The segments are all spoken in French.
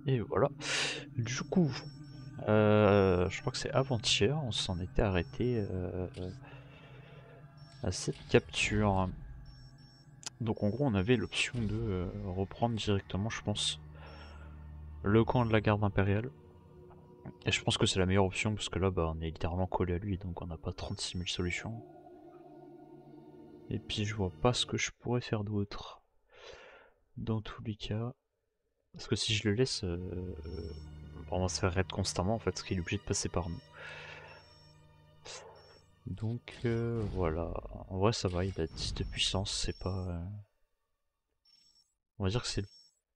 Et voilà. Du coup, je crois que c'est avant-hier, on s'en était arrêté à cette capture. Donc en gros, on avait l'option de reprendre directement, je pense, le camp de la garde impériale. Et je pense que c'est la meilleure option parce que là, bah, on est littéralement collé à lui, donc on n'a pas 36 000 solutions. Et puis je vois pas ce que je pourrais faire d'autre. Dans tous les cas. Parce que si je le laisse, on va se faire raid constamment en fait, parce qu'il est obligé de passer par nous. Donc voilà. En vrai ça va, il a 10 de puissance, c'est pas... On va dire que c'est le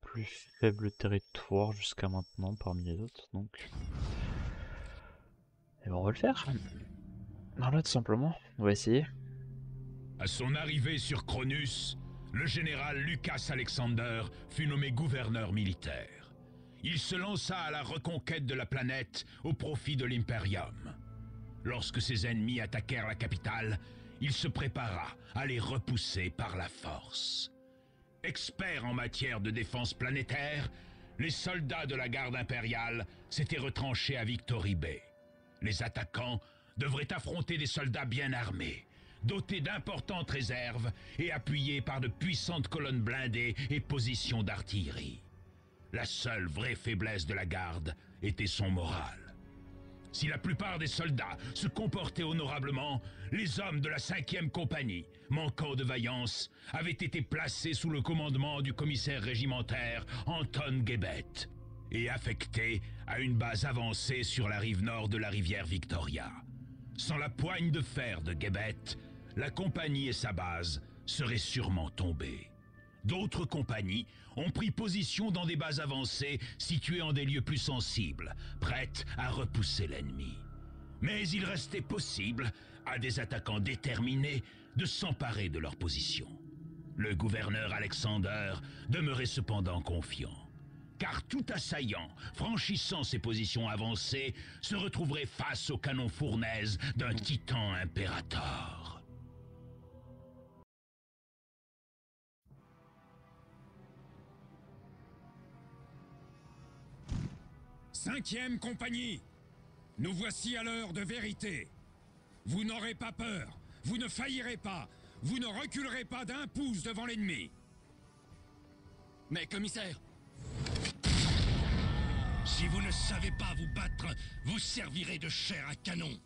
plus faible territoire jusqu'à maintenant parmi les autres, donc... Et ben on va le faire. Voilà, tout simplement. On va essayer. À son arrivée sur Cronus, le général Lucas Alexander fut nommé gouverneur militaire. Il se lança à la reconquête de la planète au profit de l'Imperium. Lorsque ses ennemis attaquèrent la capitale, il se prépara à les repousser par la force. Experts en matière de défense planétaire, les soldats de la garde impériale s'étaient retranchés à Victory Bay. Les attaquants devraient affronter des soldats bien armés, dotés d'importantes réserves et appuyés par de puissantes colonnes blindées et positions d'artillerie. La seule vraie faiblesse de la garde était son moral. Si la plupart des soldats se comportaient honorablement, les hommes de la 5e compagnie, manquant de vaillance, avaient été placés sous le commandement du commissaire régimentaire Anton Gebet et affectés à une base avancée sur la rive nord de la rivière Victoria. Sans la poigne de fer de Gebet, la compagnie et sa base seraient sûrement tombées. D'autres compagnies ont pris position dans des bases avancées situées en des lieux plus sensibles, prêtes à repousser l'ennemi. Mais il restait possible à des attaquants déterminés de s'emparer de leur position. Le gouverneur Alexander demeurait cependant confiant, car tout assaillant franchissant ces positions avancées se retrouverait face au canon fournaise d'un titan impérator. 5e compagnie, nous voici à l'heure de vérité. Vous n'aurez pas peur, vous ne faillirez pas, vous ne reculerez pas d'un pouce devant l'ennemi. Mais commissaire, si vous ne savez pas vous battre, vous servirez de chair à canon.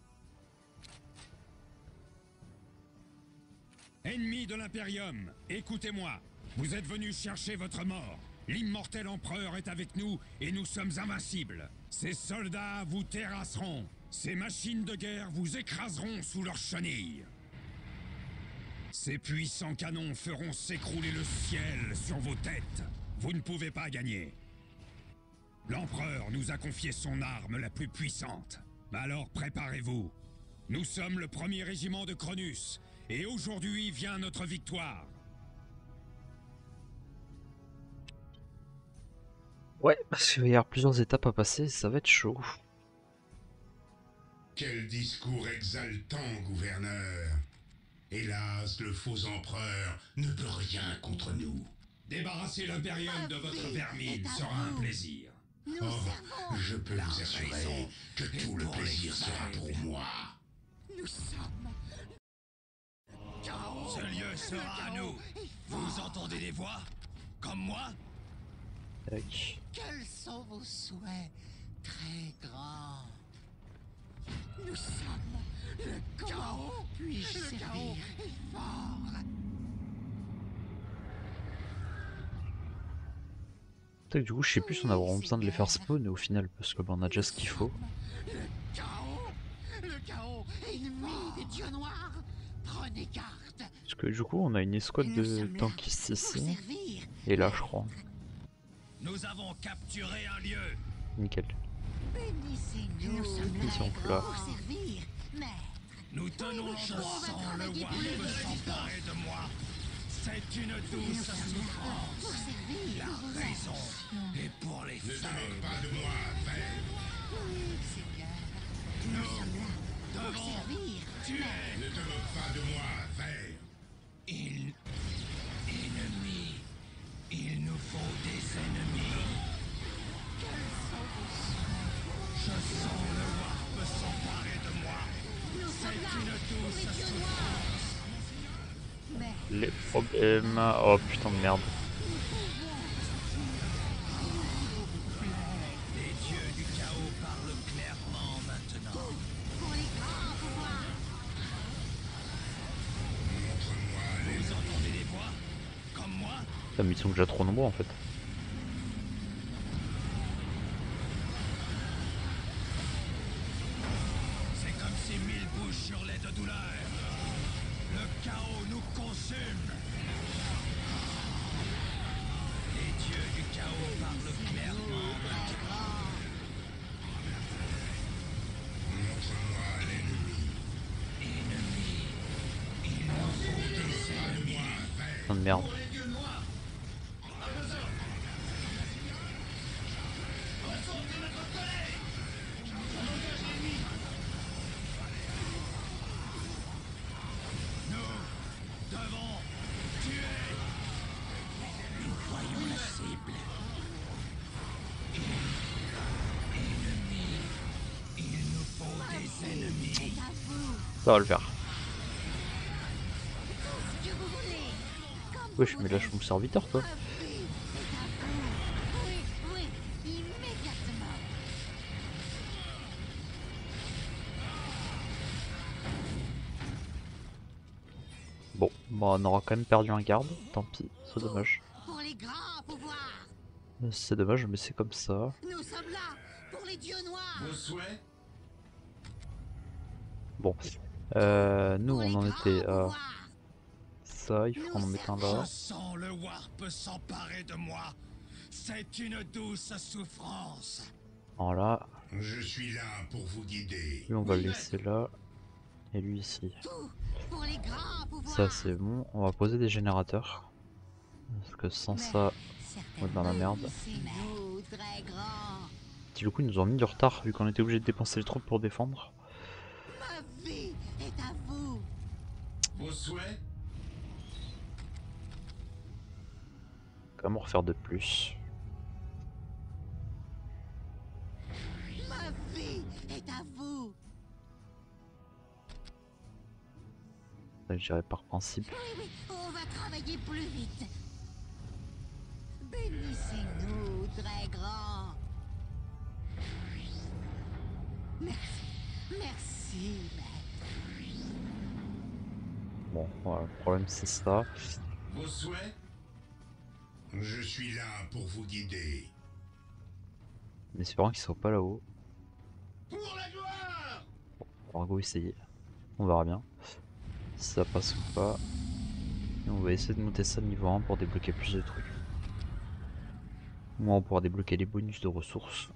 Ennemis de l'Imperium, écoutez-moi. Vous êtes venus chercher votre mort. L'immortel empereur est avec nous et nous sommes invincibles. Ces soldats vous terrasseront. Ces machines de guerre vous écraseront sous leurs chenilles. Ces puissants canons feront s'écrouler le ciel sur vos têtes. Vous ne pouvez pas gagner. L'empereur nous a confié son arme la plus puissante. Alors préparez-vous. Nous sommes le 1er régiment de Cronus. Et aujourd'hui vient notre victoire. Ouais, parce qu'il va y avoir plusieurs étapes à passer, ça va être chaud. Quel discours exaltant, gouverneur. Hélas, le faux empereur ne peut rien contre nous. Débarrasser l'Imperium de votre vermine sera un plaisir. Oh, je peux vous assurer que tout le plaisir sera pour moi. Nous sommes... Ce lieu sera à nous. Vous entendez des voix? Comme moi? Tac. Quels sont vos souhaits très grands? Nous sommes le chaos. Puis-je servir fort? Tac, du coup, je sais plus si on a vraiment besoin de les faire spawn au final, parce que bah, on a déjà ce qu'il faut. Le chaos, ennemi des dieux noirs. Prenez garde. Parce que du coup, on a une escouade de tankistes ici. Et là, je crois. Nous avons capturé un lieu. Nickel. Bénissez-nous. Nous sommes Ils sont là. pour servir, maître. Nous tenons je sens le roi peut s'emparer de moi. C'est une douce souffrance. La raison est pour les Ne te faibles. moque pas de moi, Vert. Oui, Seigneur. Nous sommes là pour devons servir. tuer. Ne te moque pas de moi, Vert. Ennemi, il nous faut des Les problèmes. Oh putain de merde. Les dieux du chaos parlent clairement maintenant. Pour les grands pouvoirs. Vous entendez les voix? Comme moi? Putain, mais ils sont déjà trop nombreux en fait. C'est comme si 1000 bouches hurlaient de douleur. Le chaos nous consume. Les dieux du chaos parlent clairement maintenant. Montre-moi l'ennemi. Il nous faut des ennemis. Putain de merde. Nous devons tuer. Nous voyons la cible. Ennemis. Il nous faut des ennemis. C'est à vous. Ça va le faire. Ce que vous voulez. Comme Wesh, vous mais lâche mon serviteur toi. Ma vie est à vous. Oui, oui, immédiatement. Bon, on aura quand même perdu un garde. Tant pis, c'est dommage. Pour les grands pouvoirs. C'est dommage, mais c'est comme ça. Nous sommes là. Pour les dieux noirs. Vos souhaits? Bon. Nous Pour les on en grands était à pouvoirs. ça, il faut qu'on en mette un là. Je sens le warp s'emparer de moi. C'est une douce souffrance. Voilà, Je suis là pour vous guider. lui on va le laisser là. Et lui ici. Tout pour les grands pouvoirs. Ça c'est bon, on va poser des générateurs. Parce que sans ça, on est dans la merde. C'est nous, très grands. Du coup ils nous ont mis du retard vu qu'on était obligé de dépenser les troupes pour défendre. Ma vie est à vous. Vos souhaits? Comment refaire de plus? Ma vie est à vous. Ça, je dirais par principe. Oui, oui, on va travailler plus vite. Bénissez-nous, très grands. Merci, merci, maître. Bon, voilà, le problème c'est ça. Vos souhaits? Je suis là pour vous guider. Mais espérons qu'ils soient pas là-haut. Pour la gloire! On va go essayer. On verra bien. Si ça passe ou pas. Et on va essayer de monter ça niveau 1 pour débloquer plus de trucs. Moi on pourra débloquer les bonus de ressources.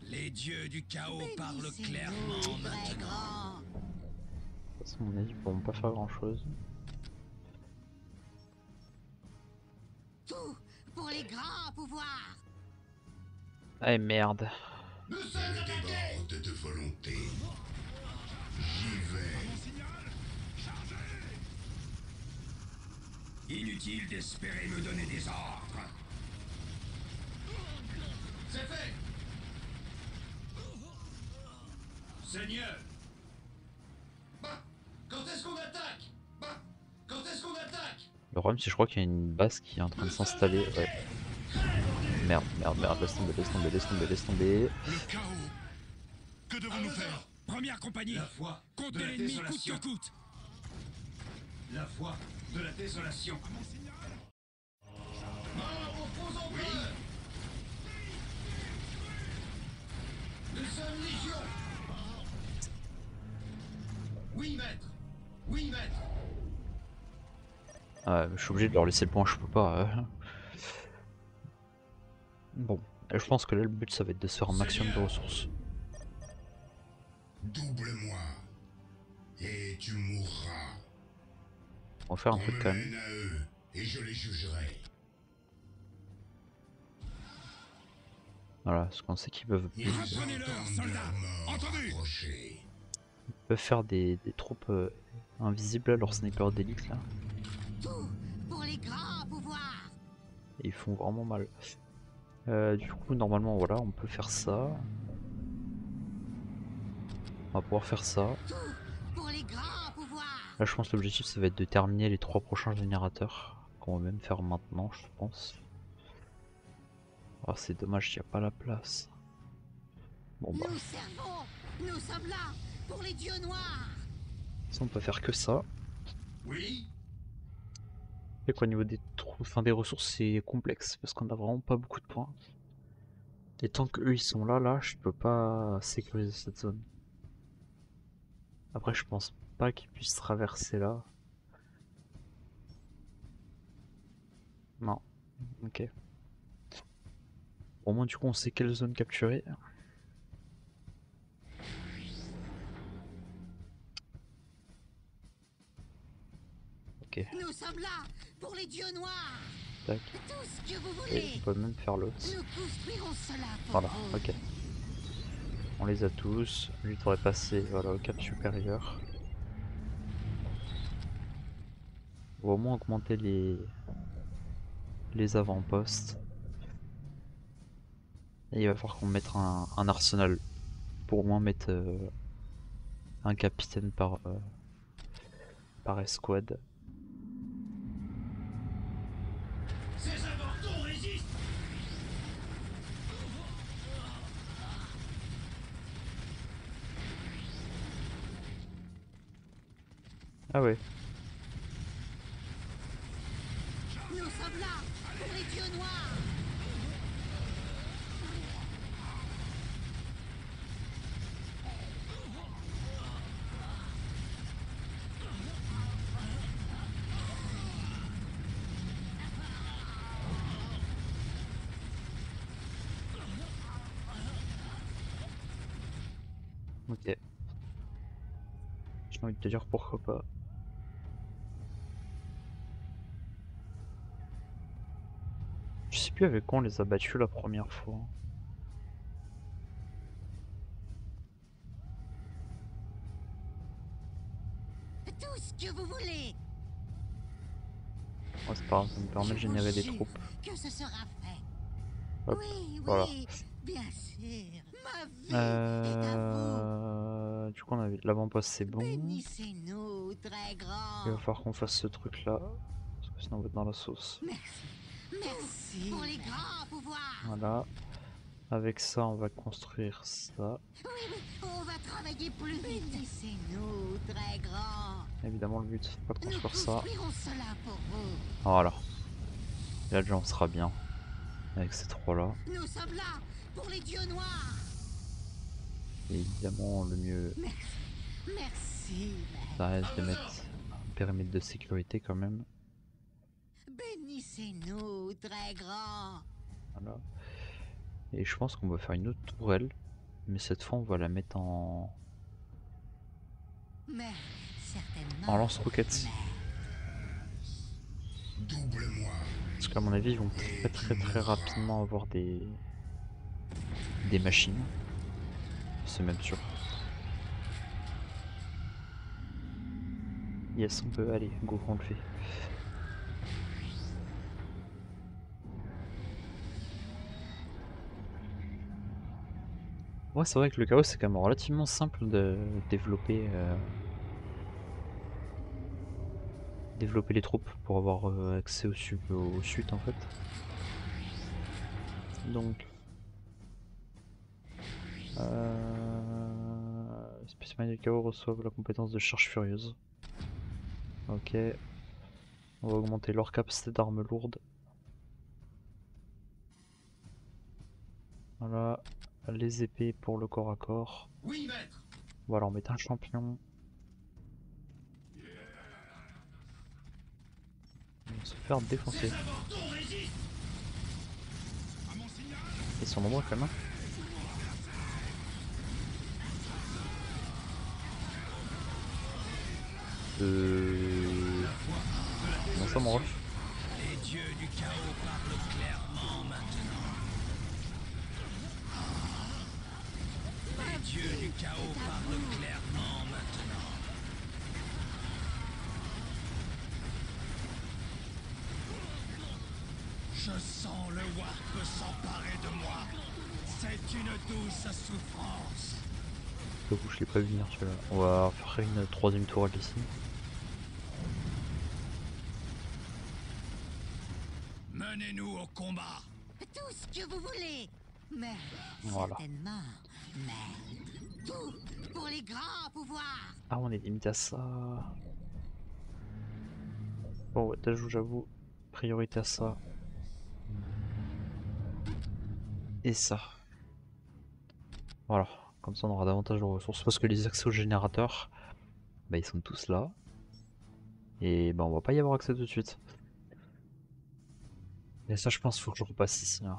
Les dieux du chaos parlent Bénissez-nous, clairement très maintenant. grands. De toute façon, à mon avis, ils pourront pas faire grand chose. Tout pour les grands pouvoirs. Ah merde. Je déborde de volonté. J'y vais. Inutile d'espérer me donner des ordres. C'est fait! Seigneur, Bah! Quand est-ce qu'on attaque? Bah! Quand est-ce qu'on attaque? Le problème, c'est que je crois qu'il y a une base qui est en train de s'installer. Ouais. Merde, merde, merde, laisse tomber, laisse tomber, laisse tomber, laisse tomber. le chaos. Que devons-nous faire? Première compagnie, La foi de contre la l'ennemi coûte désolation. que coûte. La foi de la désolation. Nous sommes légion! Oui, maître! Oui, maître! Ah, je suis obligé de leur laisser le point, je peux pas. Bon, je pense que là le but ça va être de se faire un maximum de ressources. Double-moi. Et tu mourras. On va faire un On truc me quand même. mène à eux, et je les jugerai. Voilà, parce qu'on sait qu'ils peuvent, Ils Reprenez-leur, entendent soldats. leur mort Entendu. approcher. faire des troupes invisibles, là, leurs snipers d'élite là. Tout pour les grands pouvoirs. Et ils font vraiment mal. Du coup, normalement, voilà, on peut faire ça. On va pouvoir faire ça. Tout pour les grands pouvoirs. Là, je pense que l'objectif, ça va être de terminer les 3 prochains générateurs. Qu'on va même faire maintenant, je pense. Ah, c'est dommage qu'il n'y a pas la place. Bon bah, Nous servons. Nous sommes là pour les dieux noirs. ça on peut faire que ça. Oui? Et quoi, au niveau des trous, enfin des ressources, c'est complexe parce qu'on a vraiment pas beaucoup de points. Et tant que eux ils sont là, je peux pas sécuriser cette zone. Après, je pense pas qu'ils puissent traverser là. Non. Ok. Au moins, du coup, on sait quelle zone capturer. Ok. Nous sommes là pour les dieux noirs. Tac. Tout ce que vous Et voulez. on peut même faire l'autre. Nous construirons cela pour Voilà, vous. ok. On les a tous. Lui devrait passer voilà, au cap supérieur. On va au moins augmenter les avant-postes. Et il va falloir qu'on mette un arsenal. Pour au moins mettre un capitaine par escouade. Ces avortons résistent. Ah ouais. Nous sommes là pour les dieux noirs. Ok. J'ai envie de te dire pourquoi pas. Je sais plus avec quoi on les a battus la première fois. Tout ce que vous voulez. Ouais, c'est pas grave, ça me permet de Je générer vous des jure troupes. que ce sera fait. Hop, Oui, voilà. oui, bien sûr. Ma vie est à vous. Du coup, on avait l'avant-poste, c'est bon. Bénissez-nous, très Il grand. va falloir qu'on fasse ce truc là. Parce que sinon, on va être dans la sauce. Merci pour les grands pouvoirs. Voilà. Avec ça, on va construire ça. Oui, oui, on va travailler plus vite. Bénissez-nous, très grand. Évidemment, le but, c'est pas de Nous construire ça. construirons cela pour vous. Voilà. Et là, déjà, on sera bien. Avec ces trois-là. Nous sommes là pour les dieux noirs. Et évidemment, le mieux, Merci, ça reste de mettre un périmètre de sécurité quand même. bénissez-nous, très grand. Voilà. Et je pense qu'on va faire une autre tourelle. Mais cette fois, on va la mettre en Mais certainement. en lance-roquettes. Double-moi. Parce qu'à mon avis, ils vont très rapidement avoir des machines. C'est même sûr. Yes, on peut aller, go, on le fait. Ouais, c'est vrai que le chaos, c'est quand même relativement simple de développer développer les troupes pour avoir accès au sud en fait. Donc spécimens du chaos reçoivent la compétence de charge furieuse. Ok. On va augmenter leur capacité d'armes lourdes. Voilà. Les épées pour le corps à corps. Oui, maître. Voilà, on met un champion. On va se faire défoncer. Ces avortons résistent. À mon signal. Ils sont nombreux quand même. Comment ça, mon ref? Les dieux du chaos parlent clairement maintenant. Les dieux du chaos parlent clairement maintenant. Je sens le warp s'emparer de moi. C'est une douce souffrance. Du coup, je l'ai pas vu venir celui-là. On va faire une troisième tourelle ici. Menez-nous au combat. Tout ce que vous voulez. Mais Voilà. certainement. Mais tout pour les grands pouvoirs. Ah, on est limité à ça. Bon, ouais, j'avoue, priorité à ça. Et ça. Voilà, comme ça on aura davantage de ressources. Parce que les accès aux générateurs, bah, ils sont tous là. Et bah, on va pas y avoir accès tout de suite. Et ça, je pense qu'il faut que je repasse ici. Hein.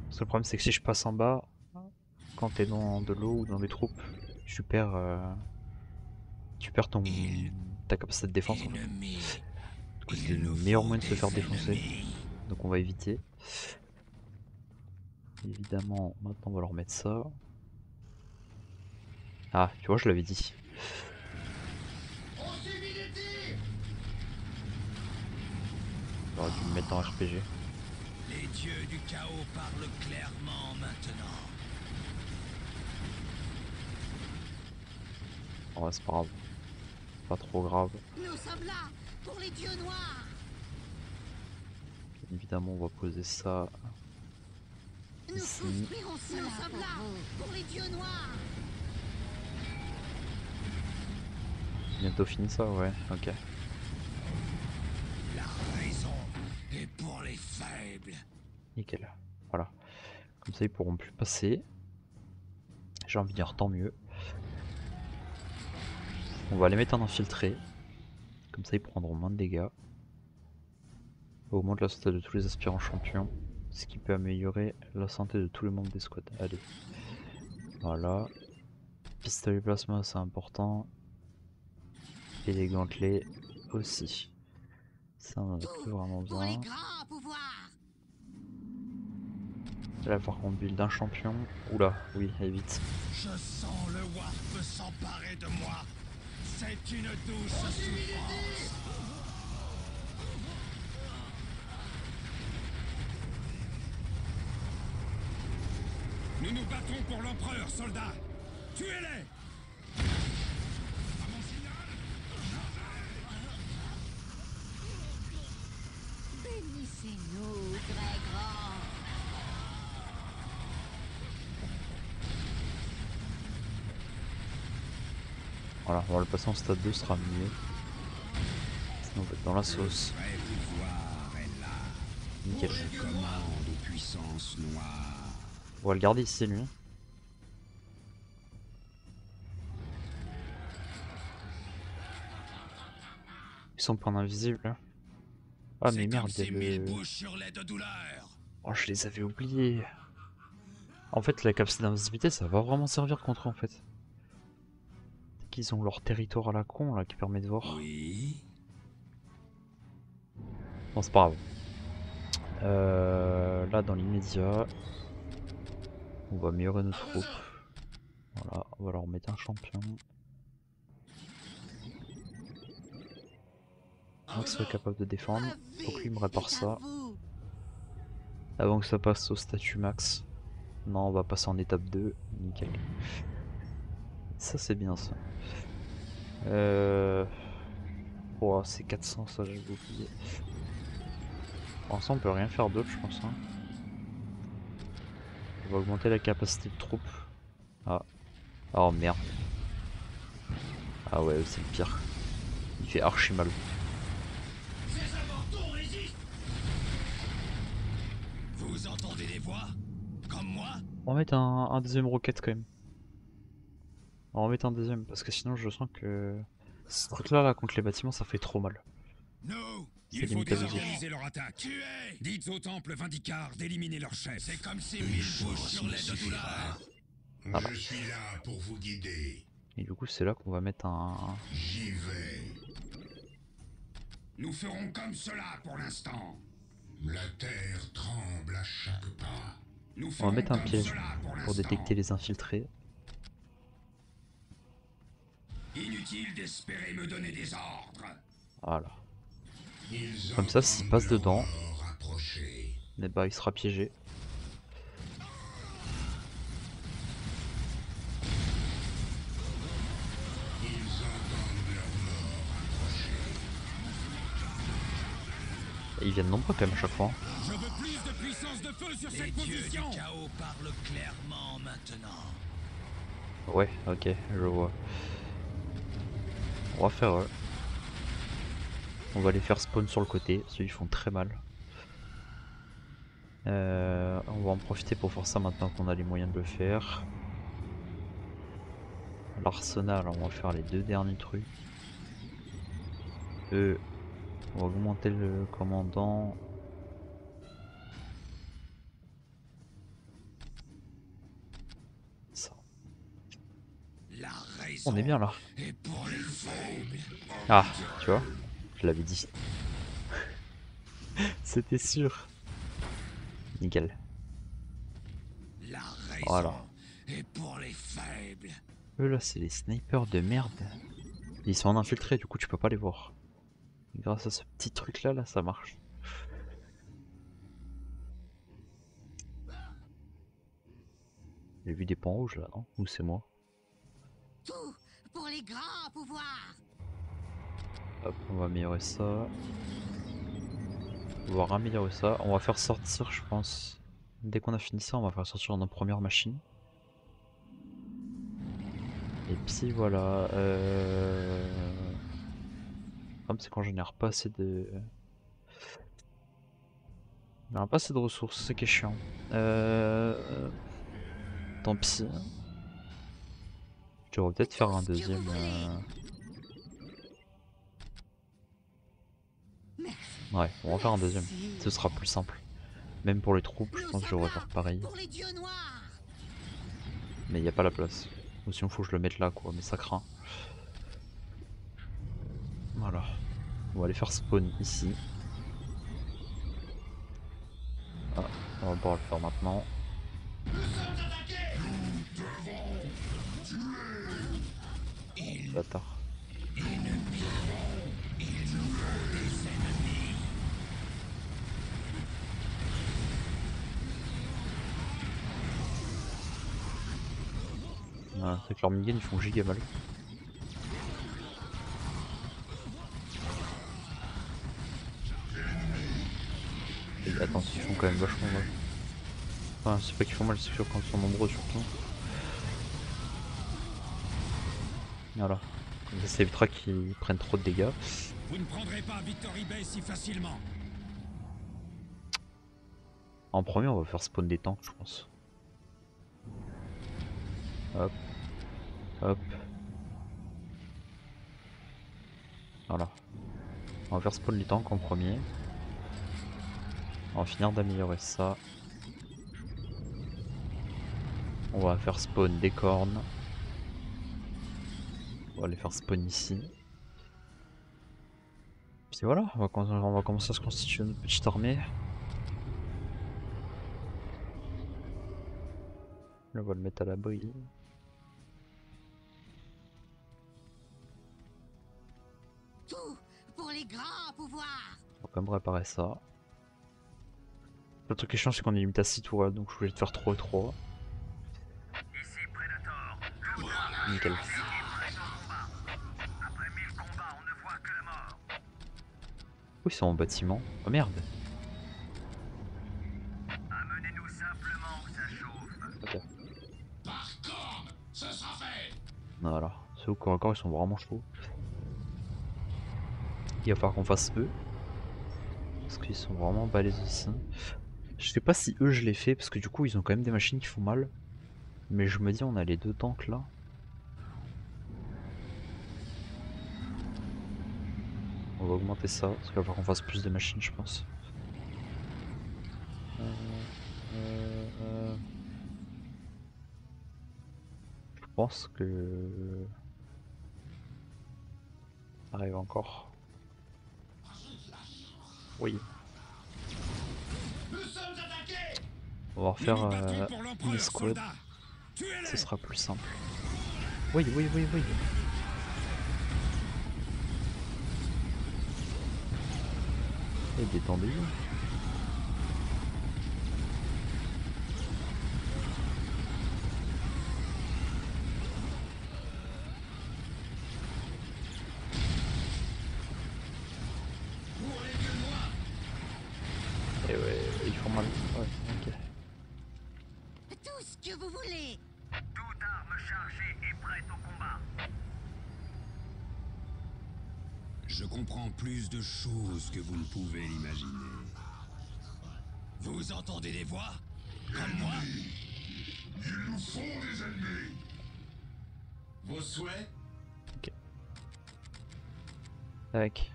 Parce que le problème, c'est que si je passe en bas, quand t'es dans de l'eau ou dans des troupes, tu perds ta capacité de défense. En fait. Du coup, c'est le meilleur moyen de se faire défoncer. Donc on va éviter. Évidemment, maintenant on va leur mettre ça. Ah, tu vois, je l'avais dit. J'aurais dû me mettre en RPG. Les dieux du chaos parlent clairement maintenant. Ouais, c'est pas grave. Pas trop grave. Nous sommes là pour les dieux noirs. Évidemment, on va poser ça. Nous Ici. construirons cela. Nous sommes là pour les dieux noirs. Bientôt fini ça, ouais, ok. La raison est pour les faibles. Nickel. Voilà. Comme ça, ils pourront plus passer. J'ai envie de dire tant mieux. On va les mettre en infiltré. Comme ça, ils prendront moins de dégâts. Au moins de la santé de tous les aspirants champions. Ce qui peut améliorer la santé de tous les membres des squads. Allez. Voilà. Pistolet plasma, c'est important. Et les gantelets aussi. Ça, on en a plus vraiment Pour les besoin. grands pouvoirs. Là, par contre, build d'un champion. Oula, oui, allez vite. Je sens le warp s'emparer de moi. C'est une douce souffrance. Nous nous battons pour l'empereur, soldats. Tuez-les. Bénissez-nous, très grand. Voilà, on va le passer en stade 2, ce sera mieux. Sinon, on va être dans la sauce. Vrai pouvoir est là. Nickel. Commande aux puissances noires. On va le garder ici, lui. Ils sont point invisibles. Là. Ah, mais merde, il y a le... Sur l'aide de douleur. Oh, je les avais oubliés. En fait, la capacité d'invisibilité, ça va vraiment servir contre eux, en fait. Qu'ils ont leur territoire à la con, là, qui permet de voir. Oui. Bon, c'est pas grave. Là, dans l'immédiat, on va améliorer nos troupes. Voilà, on va leur mettre un champion. On soit capable de défendre. Faut que lui me répare ça. Avant que ça passe au statut max. Non, on va passer en étape 2. Nickel. Ça, c'est bien ça. Oh, c'est 400, ça j'ai oublié. Pour l'instant, on peut rien faire d'autre, je pense. Hein. On va augmenter la capacité de troupes. Ah. Oh merde. Ah ouais, c'est le pire. Il fait archi mal. Vous entendez les voix? Comme moi? On va mettre un deuxième roquette quand même. On va mettre un deuxième parce que sinon je sens que ce truc là, contre les bâtiments ça fait trop mal. Non, C'est il faut limite abusé. désorganiser leur attaque. Tuez! Dites au temple Vindicar d'éliminer leur chef. C'est comme si mille bouches sur l'aide de douleur. Voilà. Je suis là pour vous guider. Et du coup c'est là qu'on va mettre un... J'y vais. Nous ferons comme cela pour l'instant. La terre tremble à chaque pas. Nous On va ferons mettre un comme piège cela pour pour détecter les infiltrés. Inutile d'espérer me donner des ordres. Voilà. Ils Comme ça, s'ils passent entendent dedans, leur mort approcher. Et bah il sera piégé. Et ils viennent nombreux quand même à chaque fois. Je veux plus de puissance de feu sur Les cette dieux position. du chaos parlent clairement maintenant. Ouais, ok, je vois. On va faire eux. On va les faire spawn sur le côté, ceux ils font très mal. On va en profiter pour faire ça maintenant qu'on a les moyens de le faire. L'arsenal, on va faire les 2 derniers trucs. On va augmenter le commandant. Ça. La raison On est bien là. est pour les faibles. Ah, tu vois, je l'avais dit. C'était sûr. Nickel. La raison Voilà. est pour les faibles. Eux là, c'est les snipers de merde. Ils sont en infiltré, du coup tu peux pas les voir. Et grâce à ce petit truc là, ça marche. J'ai vu des points rouges là, non? Ou c'est moi? Tout pour les grands pouvoirs. Hop, on va améliorer ça. On va améliorer ça. On va faire sortir, je pense. Dès qu'on a fini ça, on va faire sortir nos premières machines. Et puis voilà. Le problème, c'est qu'on génère pas assez de. On a pas assez de ressources, c'est ce qui est chiant. Tant pis. Je devrais peut-être faire un deuxième. Ouais, on va faire un deuxième. Ce sera plus simple. Même pour les troupes, je pense que je devrais faire pareil. Pour les dieux noirs. Mais il n'y a pas la place. Ou sinon faut que je le mette là quoi, mais ça craint. Voilà. On va aller faire spawn ici. Ah, on va pouvoir le faire maintenant. Bâtard. Ah, c'est que leurs minigames ils font giga mal. Et attends, ils font quand même vachement mal. Enfin, c'est pas qu'ils font mal, c'est sûr quand ils sont nombreux surtout. Voilà. Comme ça, ça évitera qu'ils prennent trop de dégâts. Vous ne prendrez pas Victory Bay si facilement. En premier, on va faire spawn des tanks, je pense. Hop. Hop. Voilà. On va faire spawn les tanks en premier. On va finir d'améliorer ça. On va faire spawn des cornes. On va les faire spawn ici. Puis voilà, on va commencer à se constituer notre petite armée. Là, on va le mettre à l'abri. Tout pour les grands pouvoirs. On va quand même réparer ça. Le truc qui est chiant, c'est qu'on est limité à 6 tours, donc je suis obligé de faire 3 et 3. Ici Predator. Nickel. Après 1000 combats, on ne voit que la mort. Oui, ils sont en bâtiment. Oh merde. Amenez-nous simplement où ça chauffe. Ok. Par corne, ce sera fait. Voilà. Ceux au corps à corps, ils sont vraiment chauds. Il va falloir qu'on fasse eux. Parce qu'ils sont vraiment balèzes aussi. Je sais pas si eux je les fais, parce que du coup ils ont quand même des machines qui font mal. Mais je me dis on a les 2 tanks là. On va augmenter ça, parce qu'il va falloir qu'on fasse plus de machines je pense. Je pense que... Ça arrive encore. Oui. On va refaire Nous nous battons pour l'empereur, une escouade, soldats. Tuez-les. ce sera plus simple. Oui, oui, oui, oui. Et détendez-vous. Ouais, ok. Tout ce que vous voulez. Toute arme chargée et prête au combat. Je comprends plus de choses que vous ne pouvez l'imaginer. Vous entendez des voix? Comme moi? Ils nous sont des ennemis. Vos souhaits? Tac.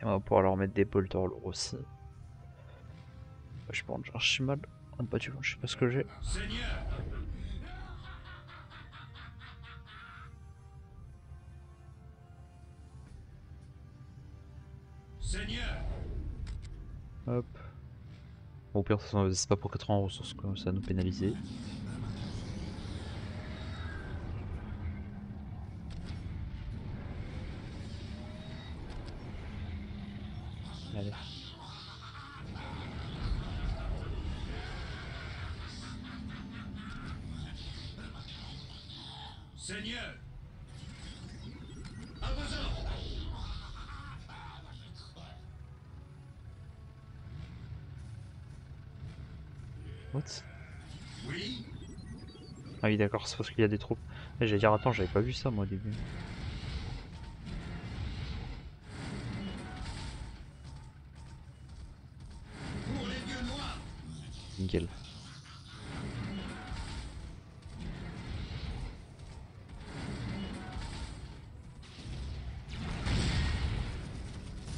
Et on va pouvoir leur mettre des bolters lourds aussi. Je prends archi mal. Ah bah tu vois, je sais pas ce que j'ai. Seigneur! Seigneur! Hop. Bon, au pire, c'est pas pour 80 ressources comme ça va nous pénaliser. Allez. Seigneur! À vos ordres! What? Oui? Ah oui, d'accord, c'est parce qu'il y a des troupes. Et j'allais dire, attends, j'avais pas vu ça moi au début. Pour les vieux noirs! Nickel.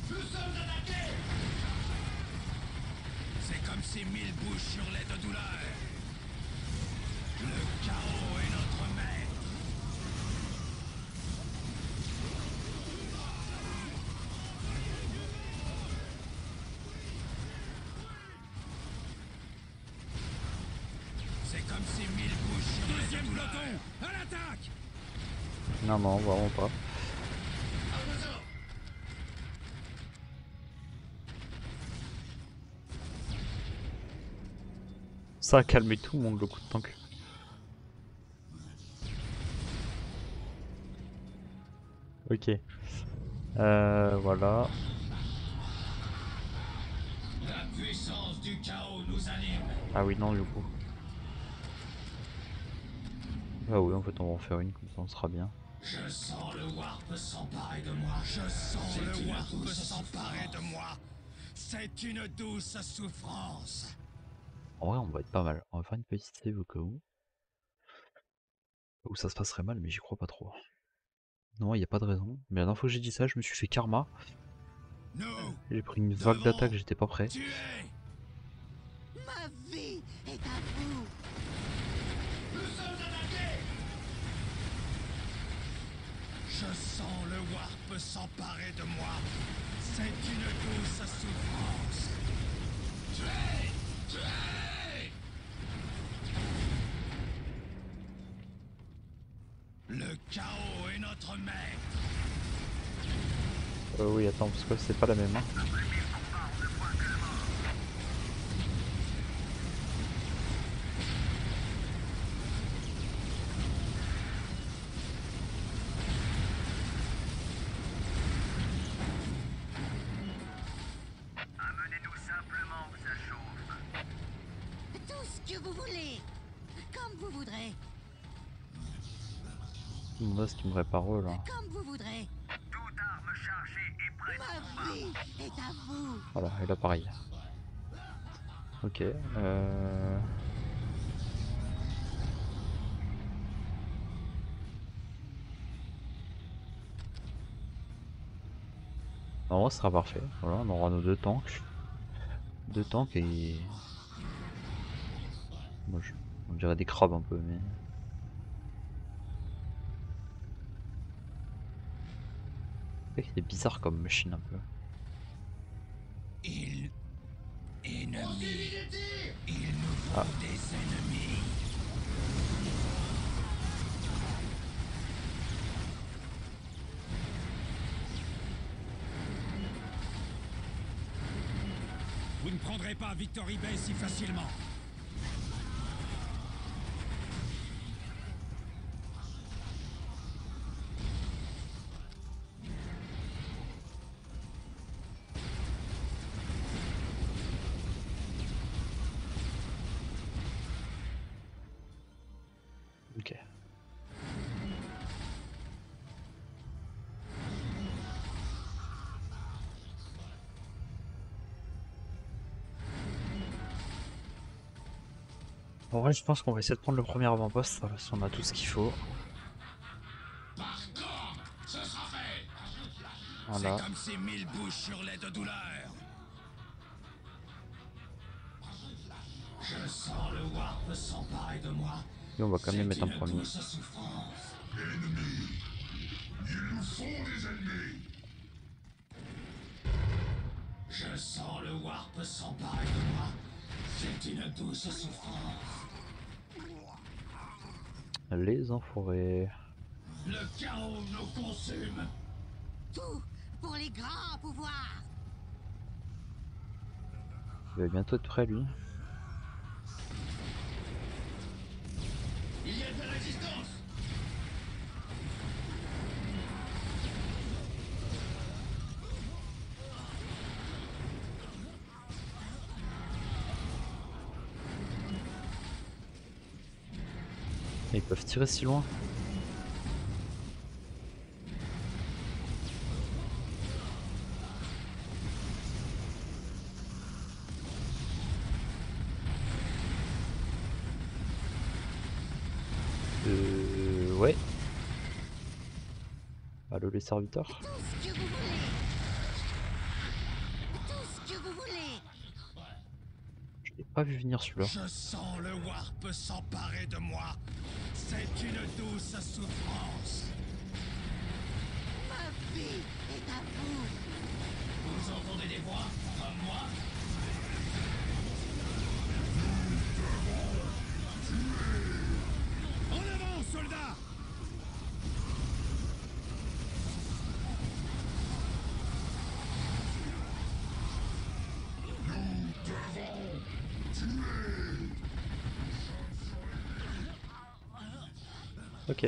Nous sommes attaqués! C'est comme si 1000 bouches hurlaient de douleur. Le chaos est notre maître. C'est comme si 1000 bouches hurlaient de douleur. Deuxième peloton, à l'attaque! Non, non, vraiment pas. Ça a calmé tout le monde le coup de tank. Ok. Voilà. La puissance du chaos nous anime. Ah oui, non, du coup. Ah oui, en fait, on va en faire une, comme ça on sera bien. Je sens le warp s'emparer de moi. Je sens le warp s'emparer de moi. C'est une douce souffrance. En vrai, on va être pas mal. On va faire une petite save au cas où. Où ça se passerait mal, mais j'y crois pas trop. Non, il n'y a pas de raison. Mais la dernière fois que j'ai dit ça, je me suis fait karma. J'ai pris une vague d'attaque, j'étais pas prêt. Ma vie est à vous. Nous sommes attaqués. Je sens le warp s'emparer de moi. C'est une douce souffrance. Tuez! Tuez! Le chaos est notre maître. Oui, attends, parce que c'est pas la même. Hein. Amenez-nous simplement où ça chauffe. Tout ce que vous voulez. Comme vous voudrez. Là, ce qui me répare là. Comme vous voudrez. Toute arme chargée et prête au Ma combat. vie est à vous. Voilà, et là pareil. Ok. En vrai, ce sera parfait. Voilà, on aura nos deux tanks. Deux tanks et... Moi, on dirait des crabes un peu, mais... C'est bizarre comme machine un peu. Ennemis. Il nous faut des ennemis. Vous ne prendrez pas Victory Bay si facilement. En vrai, je pense qu'on va essayer de prendre le premier avant-poste, voilà, si on a tout ce qu'il faut. Voilà. C'est comme ces 1000 bouches sur lait de douleur. Je sens le warp s'emparer de moi. Et on va quand même mettre un premier. Je sens le warp s'emparer de moi. C'est une douce souffrance. Les enfoirés. Le chaos nous consume. Tout pour les grands pouvoirs. Il va bientôt être prêt lui. Il y a de la résistance. Ils peuvent tirer si loin. Ouais. Allô les serviteurs. Tout ce que vous voulez. Tout ce que vous voulez. Je l'ai pas vu venir celui-là. Je sens le warp s'emparer de moi. C'est une douce souffrance. Ma vie est à vous. Vous entendez des voix comme moi? En avant, soldats! Ok.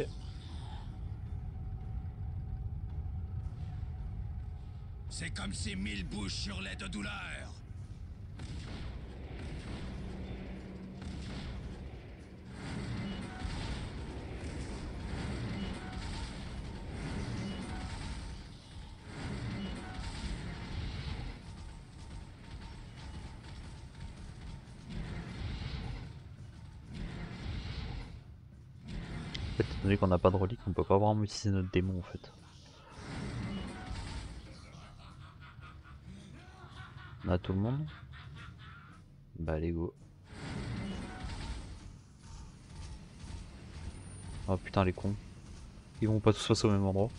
C'est comme ces 1000 bouches sur lait de douleur. En fait, étant donné qu'on n'a pas de relique, on peut pas vraiment utiliser notre démon en fait. On a tout le monde. Bah allez go. Oh putain les cons. Ils vont pas tous passer au même endroit.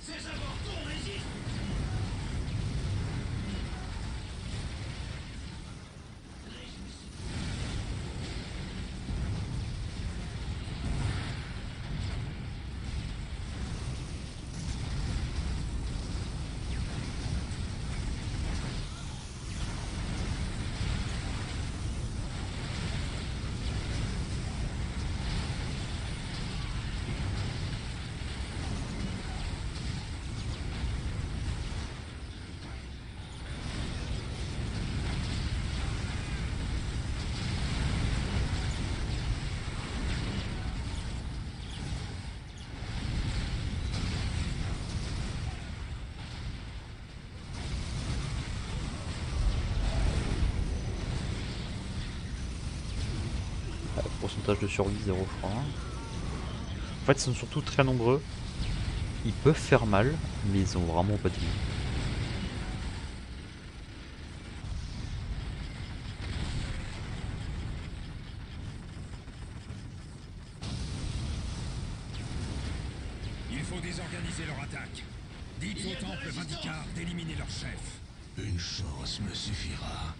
Pourcentage de survie 0 je crois. En fait ils sont surtout très nombreux. Ils peuvent faire mal, mais ils ont vraiment pas de vie. Il faut désorganiser leur attaque. Dites au temple Vindicar d'éliminer leur chef. Une chose me suffira.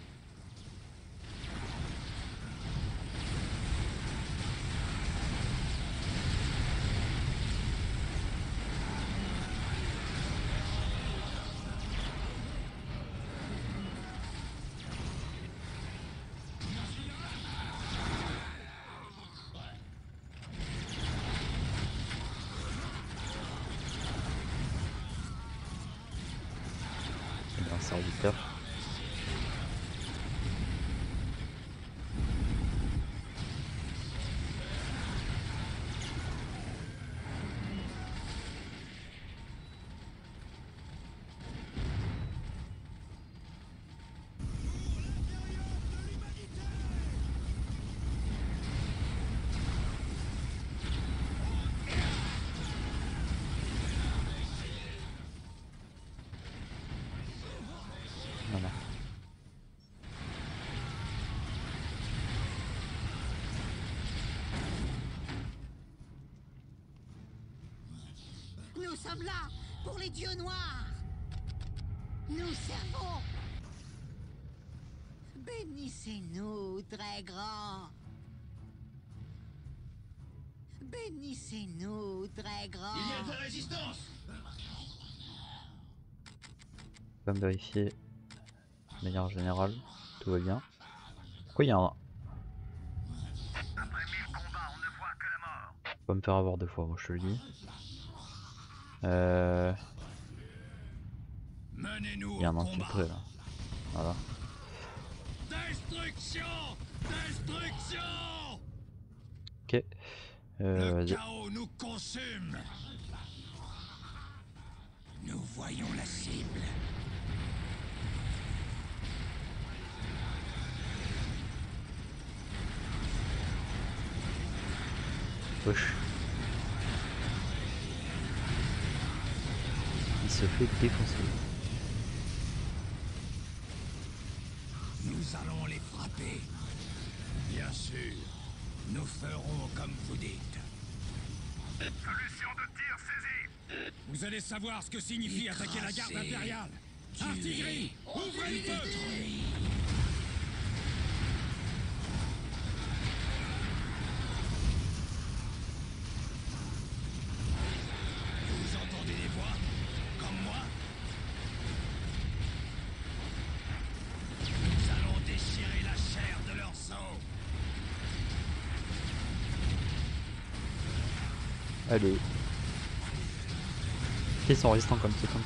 Un serviteur. Non, non. Nous sommes là pour les dieux noirs. Nous servons. Bénissez-nous, très grand. Bénissez-nous, très grand. Il y a de la résistance. On va me vérifier de manière générale, tout va bien. Pourquoi il y a un... Après 1000 combats, on ne voit que la mort. Faut pas me faire avoir deux fois, moi je te le dis. Menez-nous Il y a au un combat. infiltré là. Voilà. Destruction! Destruction! Ok. Le Vas-y. chaos nous consume. Nous voyons la cible. Wesh. Il se fait défoncer. Nous allons les frapper. Bien sûr. Nous ferons comme vous dites. Solution de tir saisie. Vous allez savoir ce que signifie attaquer la garde impériale. Artillerie, ouvrez le feu! Vous entendez des voix? Comme moi? Nous allons déchirer la chair de leurs os. Allez. Ils sont résistants comme c'est comme.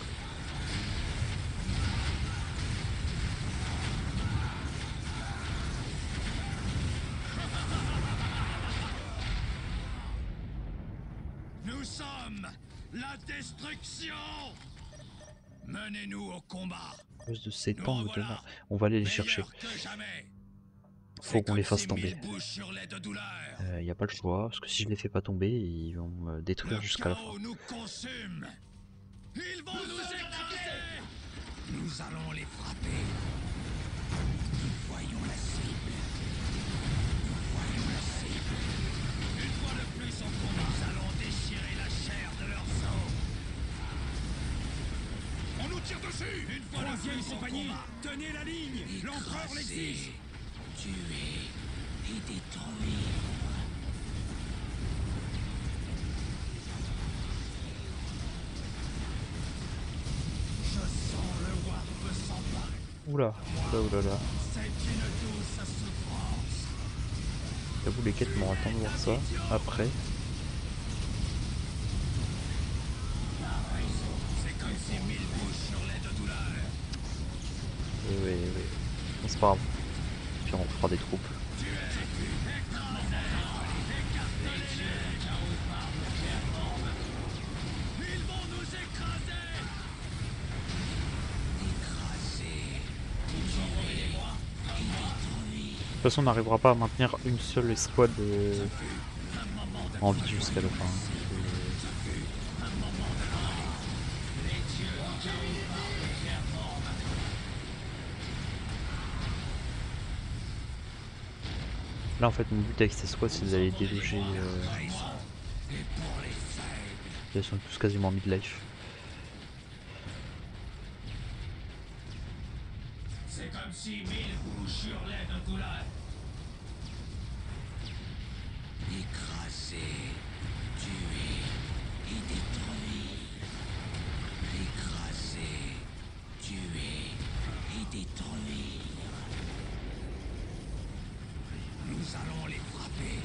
Nous sommes la destruction! Menez-nous au combat! À cause de ces Nous temps de revoilà. on va aller les chercher. Meilleurs que jamais. Faut C'est qu'on les comme fasse si tomber. mille bouches hurlaient de douleur. Y a pas le choix, parce que si je les fais pas tomber, ils vont me détruire Le jusqu'à la fin. chaos nous consume. Ils vont nous écraser. Nous allons les frapper. Nous voyons la cible. Nous voyons la cible. Une fois de plus en combat, nous allons déchirer la chair de leurs os. On nous tire dessus. Une fois de plus en combat. Tenez la ligne. L'empereur l'exige. Tuer et détruire. Je sens le warp s'emparer. Oula, oula. C'est une douce souffrance. J'avoue les quêtes m'ont attendre de voir ça. Après. C'est comme si mille bouches hurlaient de douleur. Oui. Bon, c'est pas grave. Puis on fera des troupes. Ils vont nous écraser. Écraser. De toute façon on n'arrivera pas à maintenir une seule escouade en vie jusqu'à la fin. Là en fait mon but avec ces squads c'est d'aller déloger. Ils sont tous quasiment midlife. C'est comme si mille bouches hurlaient de douleur. Écraser, tuer et détruire. Écraser, tuer et détruire. Nous allons les frapper.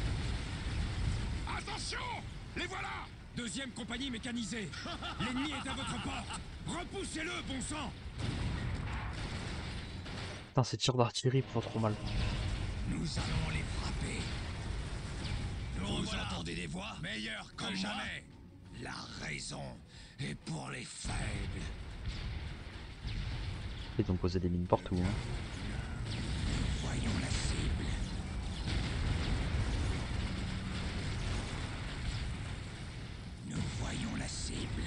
Attention! Les voilà! Deuxième compagnie mécanisée. L'ennemi est à votre porte. Repoussez-le, bon sang! Putain ces tirs d'artillerie font trop mal. Nous allons les frapper. Vous entendez des voix meilleures que jamais. La raison est pour les faibles. Ils ont posé des mines partout. Hein. Voyons la cible. Nous voyons la cible.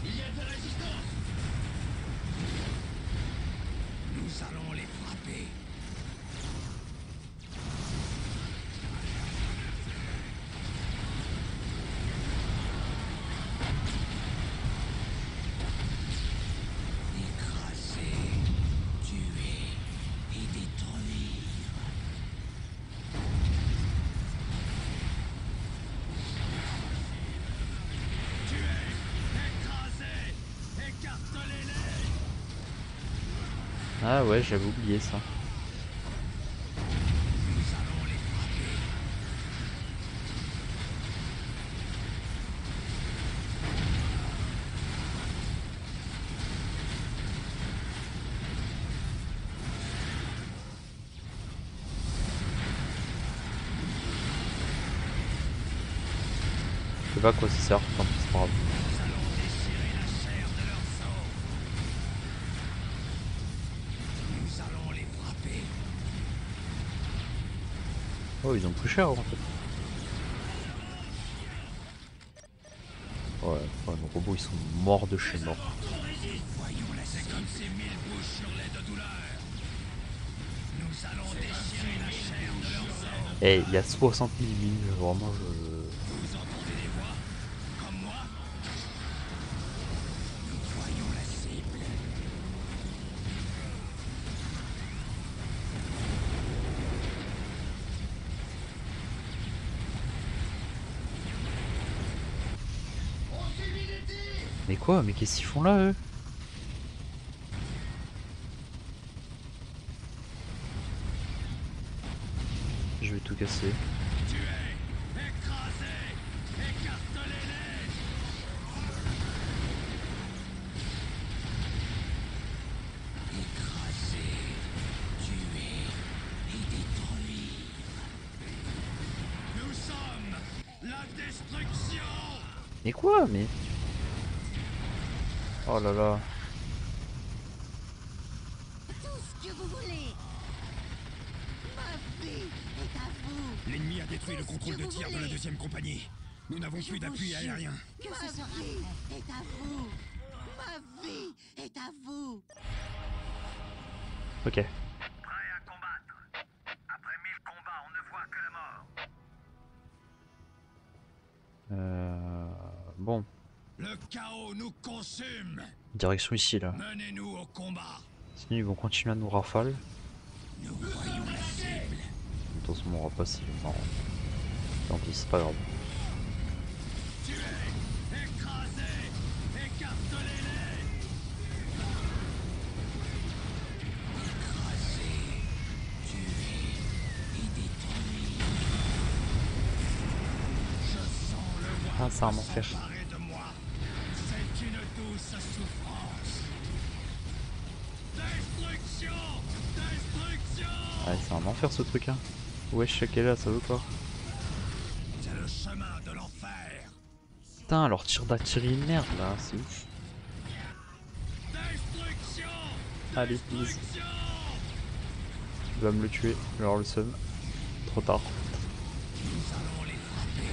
Il y a de la résistance. Nous allons les frapper. Écraser, tuer et détruire. Tuer, écraser, écartelez-les. Ah ouais, j'avais oublié ça. Nous allons les frapper. Je sais pas à quoi ça sert, tant pis, c'est pas grave. Nous allons déchirer la chair de leurs os. Nous allons les frapper. Oh, ils ont pris cher en fait. Ouais, nos robots ils sont morts de chez mort. Voyons la c'est comme ces 1000 bouches sur lait de douleur. Nous allons déchirer la chair de leurs os. Eh, il y a 60 000 lignes, vraiment je... Vous entendez des voix? Comme moi? Nous voyons la cible. Mais quoi? Mais qu'est-ce qu'ils font là eux? Je vais tout casser. Tuez, écrasez, écartelez-les. Écraser, tuer et détruire. Nous sommes la destruction. Mais quoi? Mais... Oh là là. Tout ce que vous voulez. Ma vie est à vous. L'ennemi a détruit le contrôle de tir de la 2e compagnie. Nous n'avons plus d'appui aérien. Que ce soit est à vous. Ma vie est à vous. Ok. Prêt à combattre. Après 1000 combats, on ne voit que la mort. Bon. Le chaos nous consume. Direction ici là. Menez-nous au combat. Sinon ils vont continuer à nous rafale. Nous voyons la cible. De toute façon mon rapace il est marrant. Tant pis, c'est pas grave. Tuez, écrasez, écartelez-les. Écraser, tuer et détruire. Je sens le Ah, c'est un enfer. s'emparer de moi. C'est une douce souffrance. Destruction, destruction. Ouais, c'est un enfer ce truc hein. Wesh, quel est là, ça veut quoi? C'est le chemin de l'enfer. Putain, leur tir d'artillerie merde là, c'est ouf. Destruction, Allez, please. destruction. Il va me le tuer, je vais avoir le seum. Trop tard. Nous allons les frapper.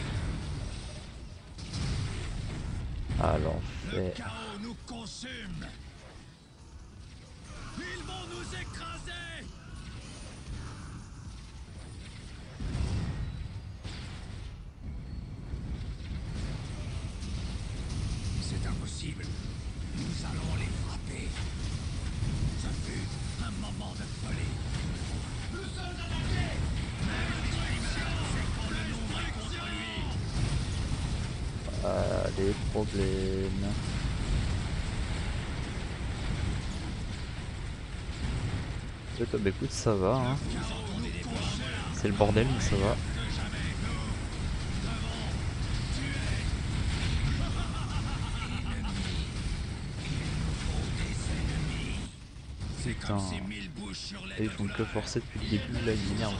Ah Le l'enfer. chaos nous consume. Ils vont nous écraser. C'est impossible. Nous allons les frapper. Ce fut un moment de folie. Nous sommes attaqués. C'est quand le nombre est contre lui. Ah, les problèmes. Bah écoute, ça va hein. C'est le bordel mais ça va. C'est Putain. comme ces 1000 bouches sur Et les ils font que forcer depuis le début, là ils m'énervent.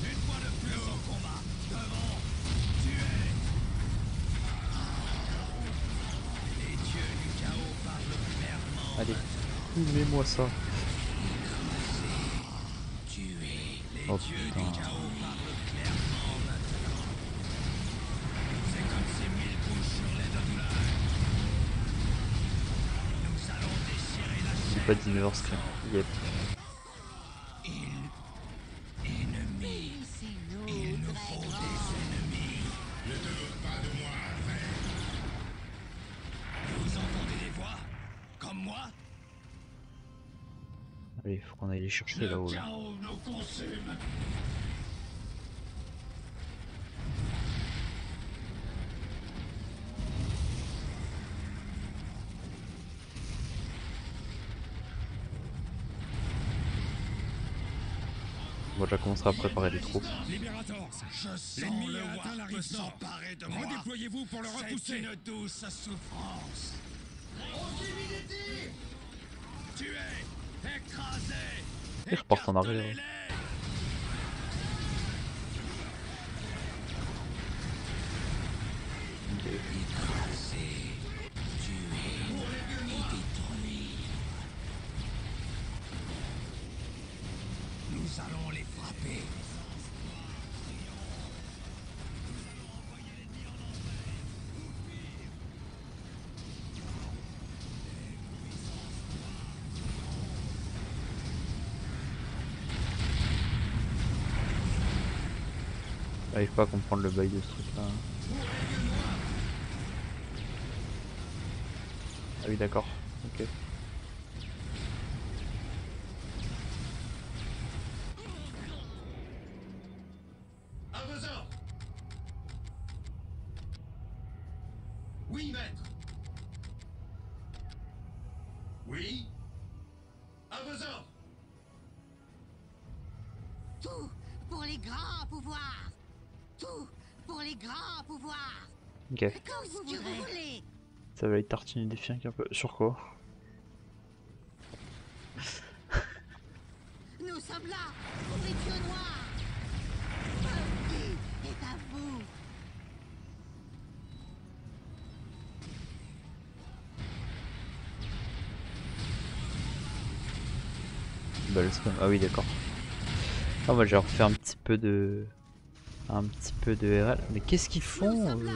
Une fois de plus au combat. Devant. Tuer. Les dieux du chaos parlent clairement. Allez, mets-moi ça. Tuer. Les Oh dieux putain. du chaos parlent clairement maintenant. C'est comme ces 1000 pas 19h screen. Yep. Ennemi. Il nous faut des ennemis. Ne te moque pas de moi, frère. Vous entendez les voix? Comme moi? Allez, faut qu'on aille les chercher là-haut. Le Là. chaos nous consume. On va déjà commencer à préparer les troupes. Libérators, l'ennemi a atteint la rive nord. Redéployez-vous pour le repousser. C'est une douce souffrance. Tuez, écrasez, Ils repartent en arrière. écartelez-les. Écrasez, tuez et détruire. Nous allons les frapper. J'arrive pas à comprendre le bail de ce truc là. Ah oui d'accord, ok. À vos ordres. Oui, maître. Oui. À vos ordres. Tout pour les grands pouvoirs. Tout pour les grands pouvoirs. Ok, Comme vous voulez. ça va être tartiner des fiens un peu. Sur quoi? Nous sommes là pour les dieux noirs. Bucky est à vous. Bah le spam, ah oui d'accord. Ah moi j'ai refait un petit peu de RL. Mais qu'est-ce qu'ils Nous font sommes là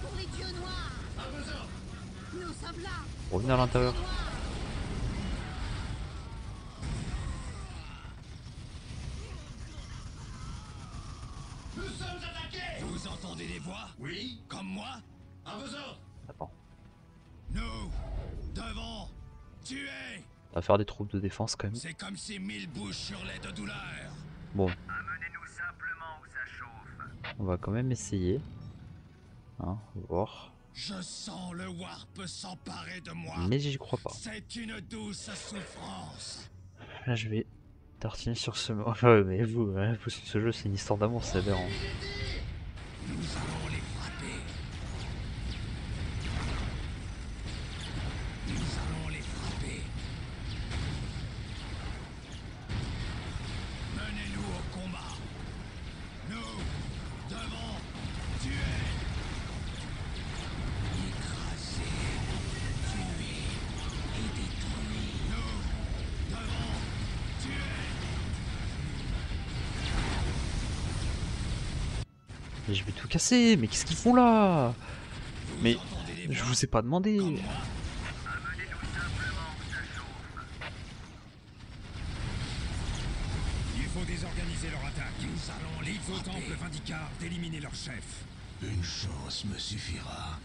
pour les dieux noirs. À vos ordres. Nous sommes là. Revenez à l'intérieur. Nous sommes attaqués. Vous entendez les voix? Oui. Comme moi? À vos ordres. Attends, Nous devons tuer. on va faire des troupes de défense quand même. C'est comme si 1000 bouches hurlaient de douleur. Bon, Amenez-nous simplement où ça chauffe. on va quand même essayer. Hein, on va voir. Je sens le warp s'emparer de moi. Mais j'y crois pas. C'est une douce souffrance. Là je vais tartiner sur ce mot. Ouais mais vous, ce jeu c'est une histoire d'amour, c'est aberrant. Nous allons les frapper. Nous allons les frapper. Menez-nous au combat. Nous devons tuer. Écraser, tuer et détruire. Nous devons tuer. Mais je vais tout casser, mais qu'est-ce qu'ils font là? Mais je vous ai pas demandé. Amenez-nous simplement où ça chauffe. Il faut désorganiser leur attaque. Nous allons les frapper. Au temple Vindicar d'éliminer leur chef. Une chance me suffira.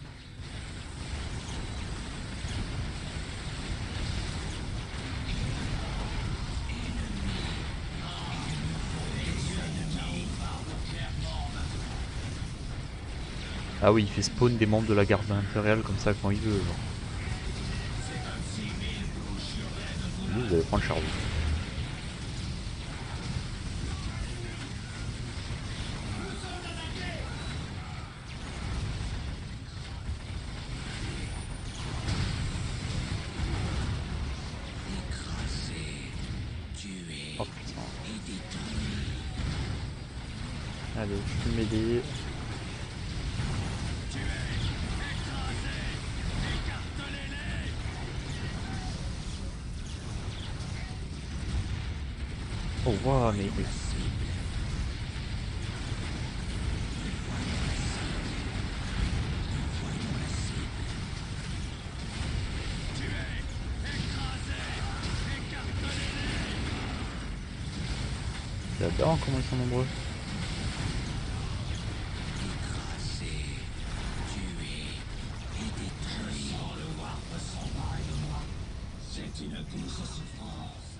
Ah oui, il fait spawn des membres de la garde impériale comme ça quand il veut. Genre. Vous allez prendre le charbon. Oh putain. Allez, je peux m'aider. Oh wow, mais... J'adore comment ils sont nombreux. C'est une douce souffrance.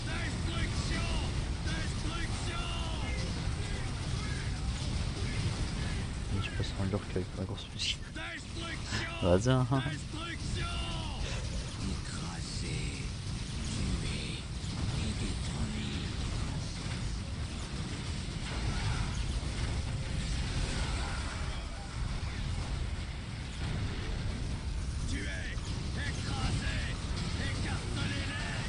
Destruction! Destruction! Je passe en lurk avec ma grosse fusil. Destruction! Vas-y, hein. Destruction! Écrasé, tué et détruit. Tuez, écrasez, écartelez-les.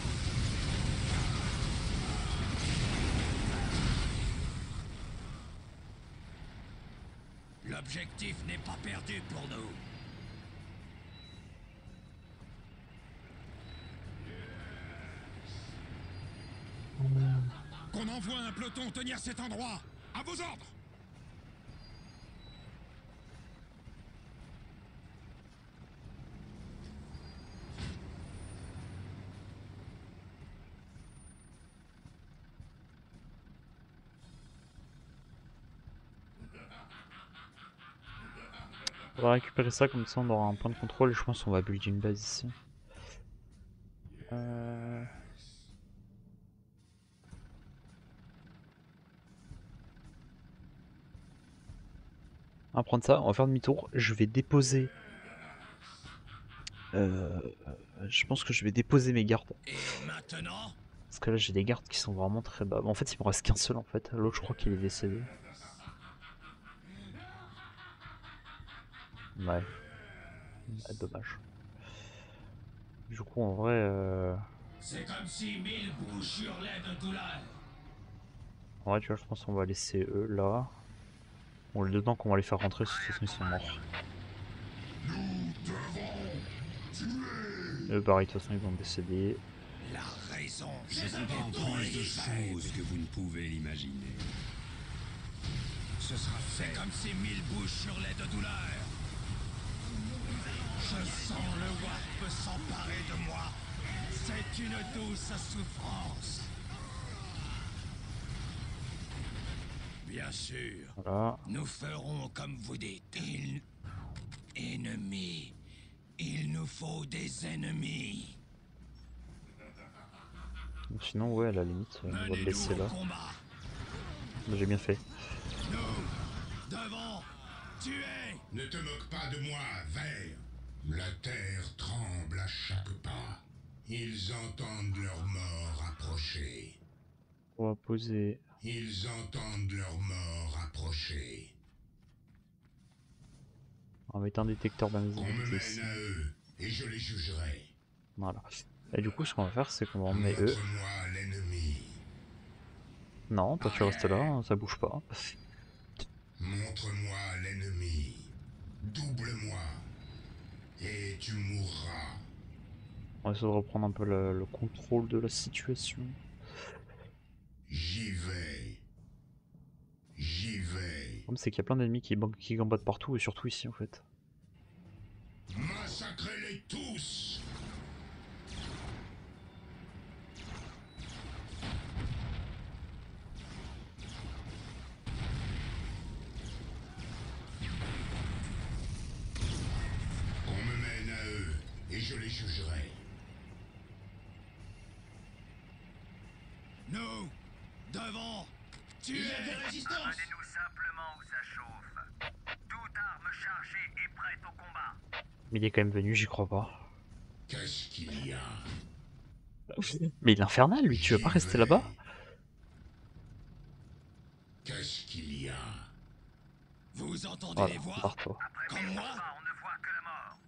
L'objectif n'est pas perdu pour nous. Qu'on envoie un peloton tenir cet endroit. À vos ordres. On va récupérer ça, comme ça on aura un point de contrôle et je pense qu'on va build une base ici. On va prendre ça, on va faire demi-tour. Je vais déposer. Je pense que je vais déposer mes gardes. Et maintenant, Parce que là j'ai des gardes qui sont vraiment très bas. En fait il me reste qu'un seul en fait. L'autre je crois qu'il est décédé. Ouais. Ah, dommage. Du coup en vrai c'est comme si 1000 bouches hurlaient de douleur. En vrai tu vois je pense qu'on va laisser eux là. Bon les dedans qu'on va les faire rentrer de toute façon ils sont morts. Eux pareil de toute façon ils vont décéder. La raison, Je comprends plus de choses que vous ne pouvez l'imaginer. Ce sera fait comme si 1000 bouches hurlaient de douleur. Je sens le warp s'emparer de moi. C'est une douce souffrance. Bien sûr, Voilà. nous ferons comme vous dites. Ennemis. Il nous faut des ennemis. Sinon ouais à la limite on va le Menez-nous laisser au là. combat. J'ai bien fait. Nous devons tuer. Ne te moque pas de moi, Vert. La terre tremble à chaque pas. Ils entendent leur mort approcher. On va poser. Ils entendent leur mort approcher. On va mettre un détecteur Qu'on me d'invisibilité ici. mène à eux, et je les jugerai. Voilà. Et du coup ce qu'on va faire c'est qu'on va emmener eux. Montre-moi l'ennemi. Non, toi tu restes là, hein, ça bouge pas. Montre-moi l'ennemi. Double-moi. Et tu mourras. On va essayer de reprendre un peu le contrôle de la situation. J'y vais. J'y vais. Le problème c'est qu'il y a plein d'ennemis qui gambadent partout et surtout ici en fait. Massacrez-les tous. Qu'on me mène à eux, et je les jugerai. Nous devons tuer. Amenez-nous simplement où ça chauffe. Toute arme chargée et prête au combat. Mais il est quand même venu, j'y crois pas. Qu'est-ce qu'il y a? Mais il est infernal lui, tu veux pas rester là-bas? Qu'est-ce qu'il y a? Vous entendez Voilà, les voix barre-toi. Après comme 1000 moi? combats, on ne voit que la mort.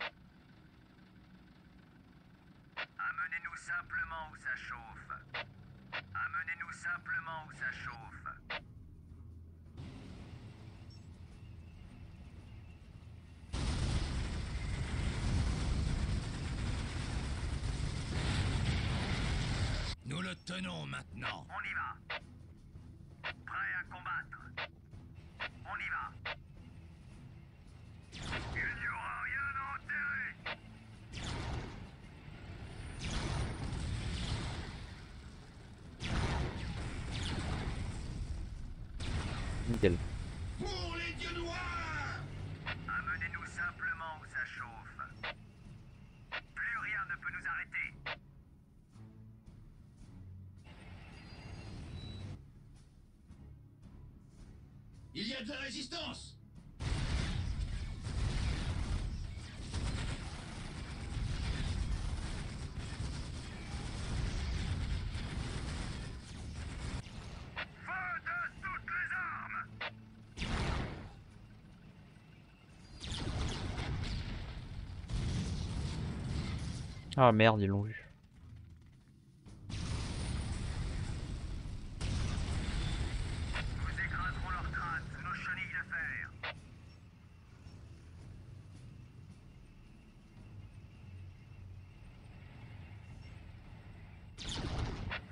Amenez-nous simplement où ça chauffe. Amenez-nous simplement où ça chauffe. Nous le tenons maintenant. On y va. Prêt à combattre. On y va. Il n'y aura rien en Nickel. Pour les dieux noirs! Amenez-nous simplement où ça chauffe. Plus rien ne peut nous arrêter. Il y a de la résistance! Feu de toutes les armes! Ah merde, ils l'ont vu. Nous écraserons leurs crânes sous nos chenilles de fer.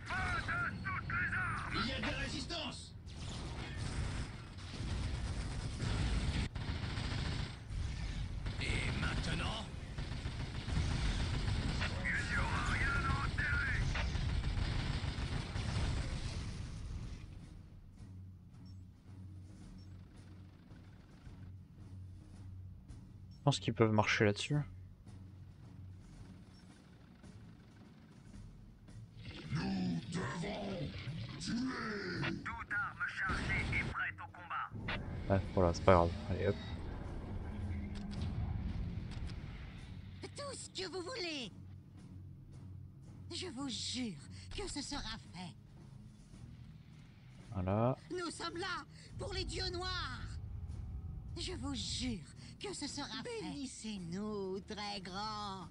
Feu de toutes les armes! Il y a de la résistance! Et maintenant? Il n'y aura rien à enterrer! Je pense qu'ils peuvent marcher là-dessus. Toute arme chargée et prête au combat. Ouais, voilà, c'est pas grave. Allez hop. Tout ce que vous voulez. Je vous jure que ce sera fait. Voilà. Nous sommes là pour les dieux noirs. Je vous jure que ce sera fait. Bénissez-nous, très grand.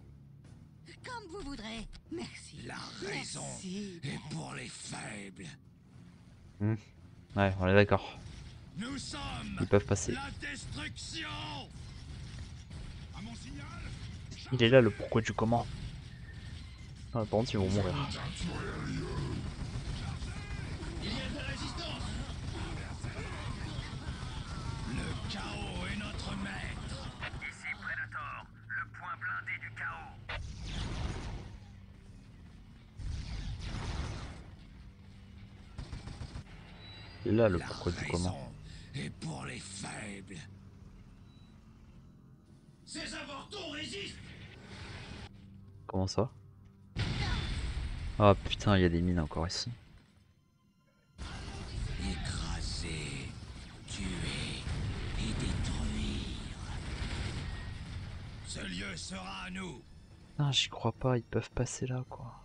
Comme vous voudrez. Merci. La raison Merci. est pour les faibles. Ouais, on est d'accord. Nous sommes Ils peuvent passer. la destruction! À mon signal? Il est là le pourquoi du comment. Ah, par contre, ils vont mourir. Il y a de la résistance! Le chaos est notre maître! Ici Predator, le point blindé du chaos. Il est là le La pourquoi du raison comment. est pour les faibles. Ces avortons résistent! Comment ça? Ah putain, il y a des mines encore ici. Écraser, tuer et détruire. Ce lieu sera à nous. Ah, j'y crois pas, ils peuvent passer là quoi.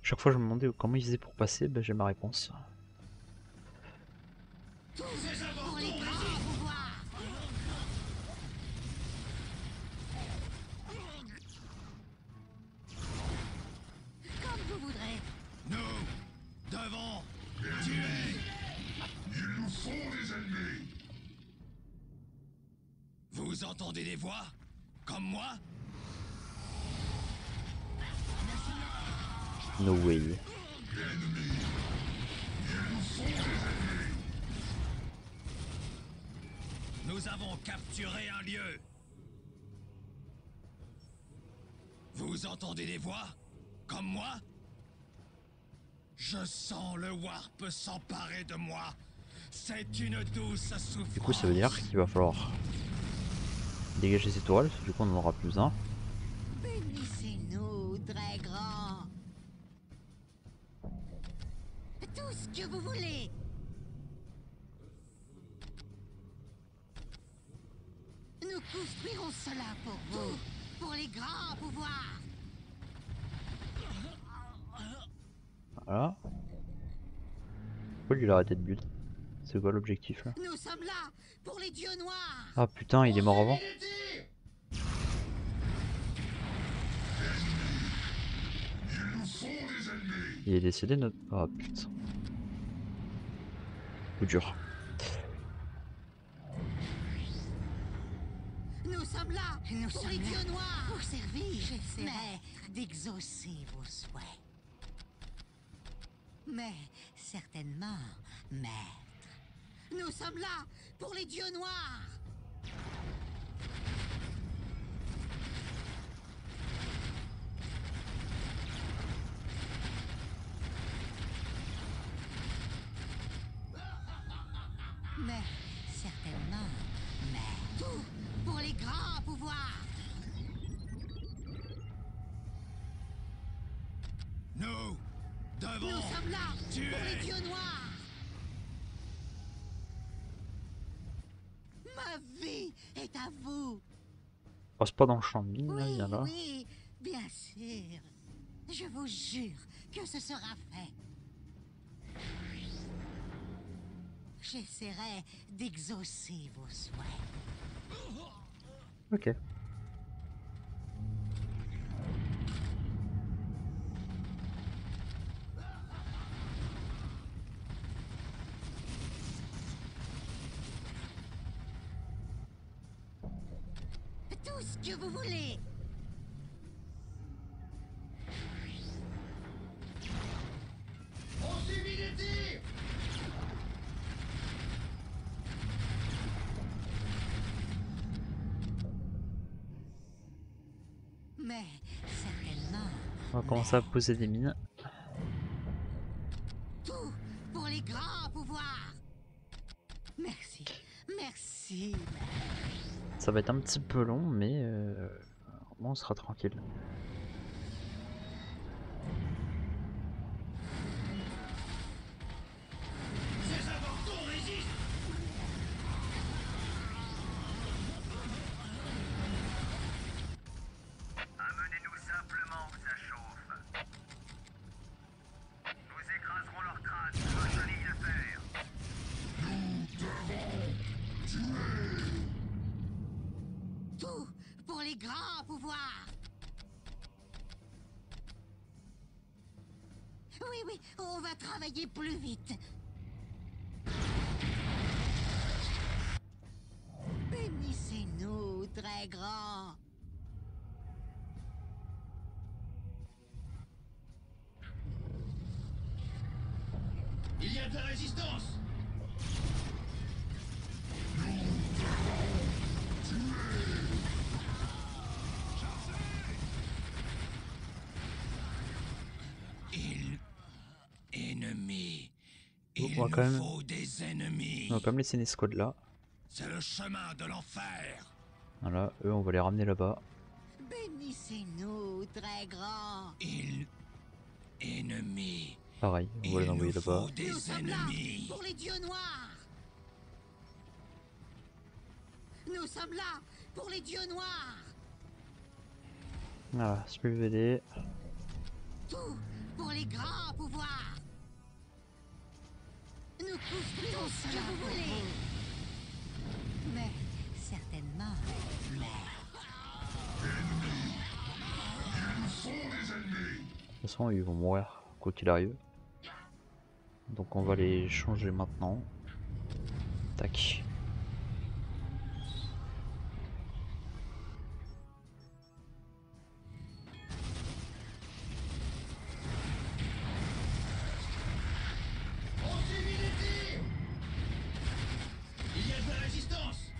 Chaque fois je me demandais comment ils faisaient pour passer, ben j'ai ma réponse. Ces Pour les avortons grands pouvoirs. Comme vous voudrez. nous devons tuer. Il nous faut des ennemis. Vous entendez des voix? Comme moi? No way. Nous avons capturé un lieu. Vous entendez des voix? Comme moi? Je sens le warp s'emparer de moi. C'est une douce souffrance. Du coup ça veut dire qu'il va falloir dégager ces toiles, du coup on en aura plus un. Bénissez-nous, très grand. Tout ce que vous voulez. Nous construirons cela pour vous, pour les grands pouvoirs. Voilà. Pourquoi lui il a arrêté de but? C'est quoi l'objectif là? Nous sommes là pour les dieux noirs. Ah putain, il est mort avant. Il est décédé notre... Ah putain. Coup dur. Nous sommes là pour les dieux noirs. Pour servir, j'essaierai d'exaucer vos souhaits. Mais certainement, maître. Nous sommes là pour les dieux noirs. crevons. Nous sommes là Tuez. pour les dieux noirs. Ma vie est à vous. Passe pas dans le champ de mine, là, Oui, viens là. oui, bien sûr. Je vous jure que ce sera fait. J'essaierai d'exaucer vos souhaits. Ok. Tout ce que vous voulez. Mais certainement, On va commencer à poser des mines. tout pour les grands pouvoirs. Merci, merci. Ça va être un petit peu long, mais bon, on sera tranquille. Ces avortons résistent. Amenez-nous simplement où ça chauffe. Nous écraserons leurs crânes sur nos chenilles de fer. Tout pour les grands pouvoirs. Oui, oui, on va travailler plus vite. Bénissez-nous, très grand. Il y a de la résistance. Ennemis. Il On va quand nous même- faut des ennemis. On va quand même laisser une escouade là. C'est le chemin de l'enfer. Voilà, eux on va les ramener là-bas. Bénissez-nous, très grand. Ennemis. Pareil, on va les Il envoyer nous là-bas. faut des Nous sommes là ennemis. pour les dieux noirs. Nous sommes là pour les dieux noirs. Voilà, SPVD. Tout pour les grands pouvoirs. Nous construisons ce que vous voulez. Mais certainement, De toute façon, ils vont mourir quoi qu'il arrive. Donc on va les changer maintenant. Tac. Il y a de la résistance.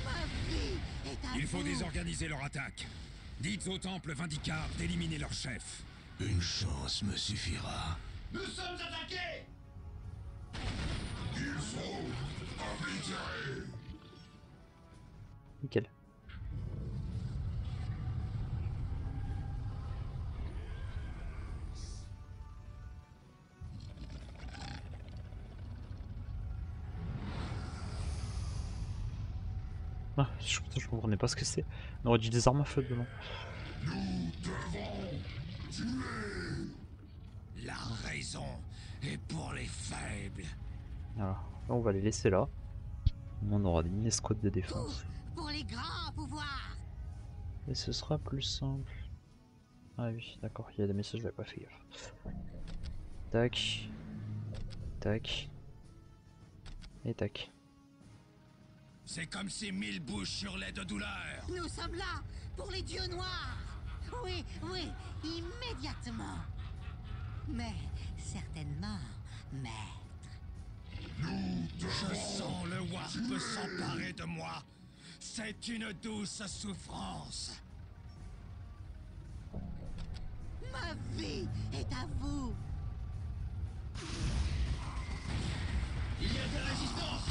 ma vie est à Il faut vous. désorganiser leur attaque. Dites au temple Vindicar d'éliminer leur chef. Une chance me suffira. Nous sommes attaqués. Il faut oblitérer. Nickel. Ah, je comprenais pas ce que c'est. On aurait dit des armes à feu dedans. La raison est pour les faibles. Voilà. Là, on va les laisser là. On aura une escouade de défense. Pour les grands pouvoirs. Et ce sera plus simple. Ah oui, d'accord, il y a des messages, j'avais pas fait gaffe. Tac. Tac. Et tac. C'est comme si 1000 bouches hurlaient de douleur. Nous sommes là pour les dieux noirs. Oui, oui, immédiatement. Mais certainement, maître. Je sens le warp s'emparer de moi. C'est une douce souffrance. Ma vie est à vous. Il y a de la résistance.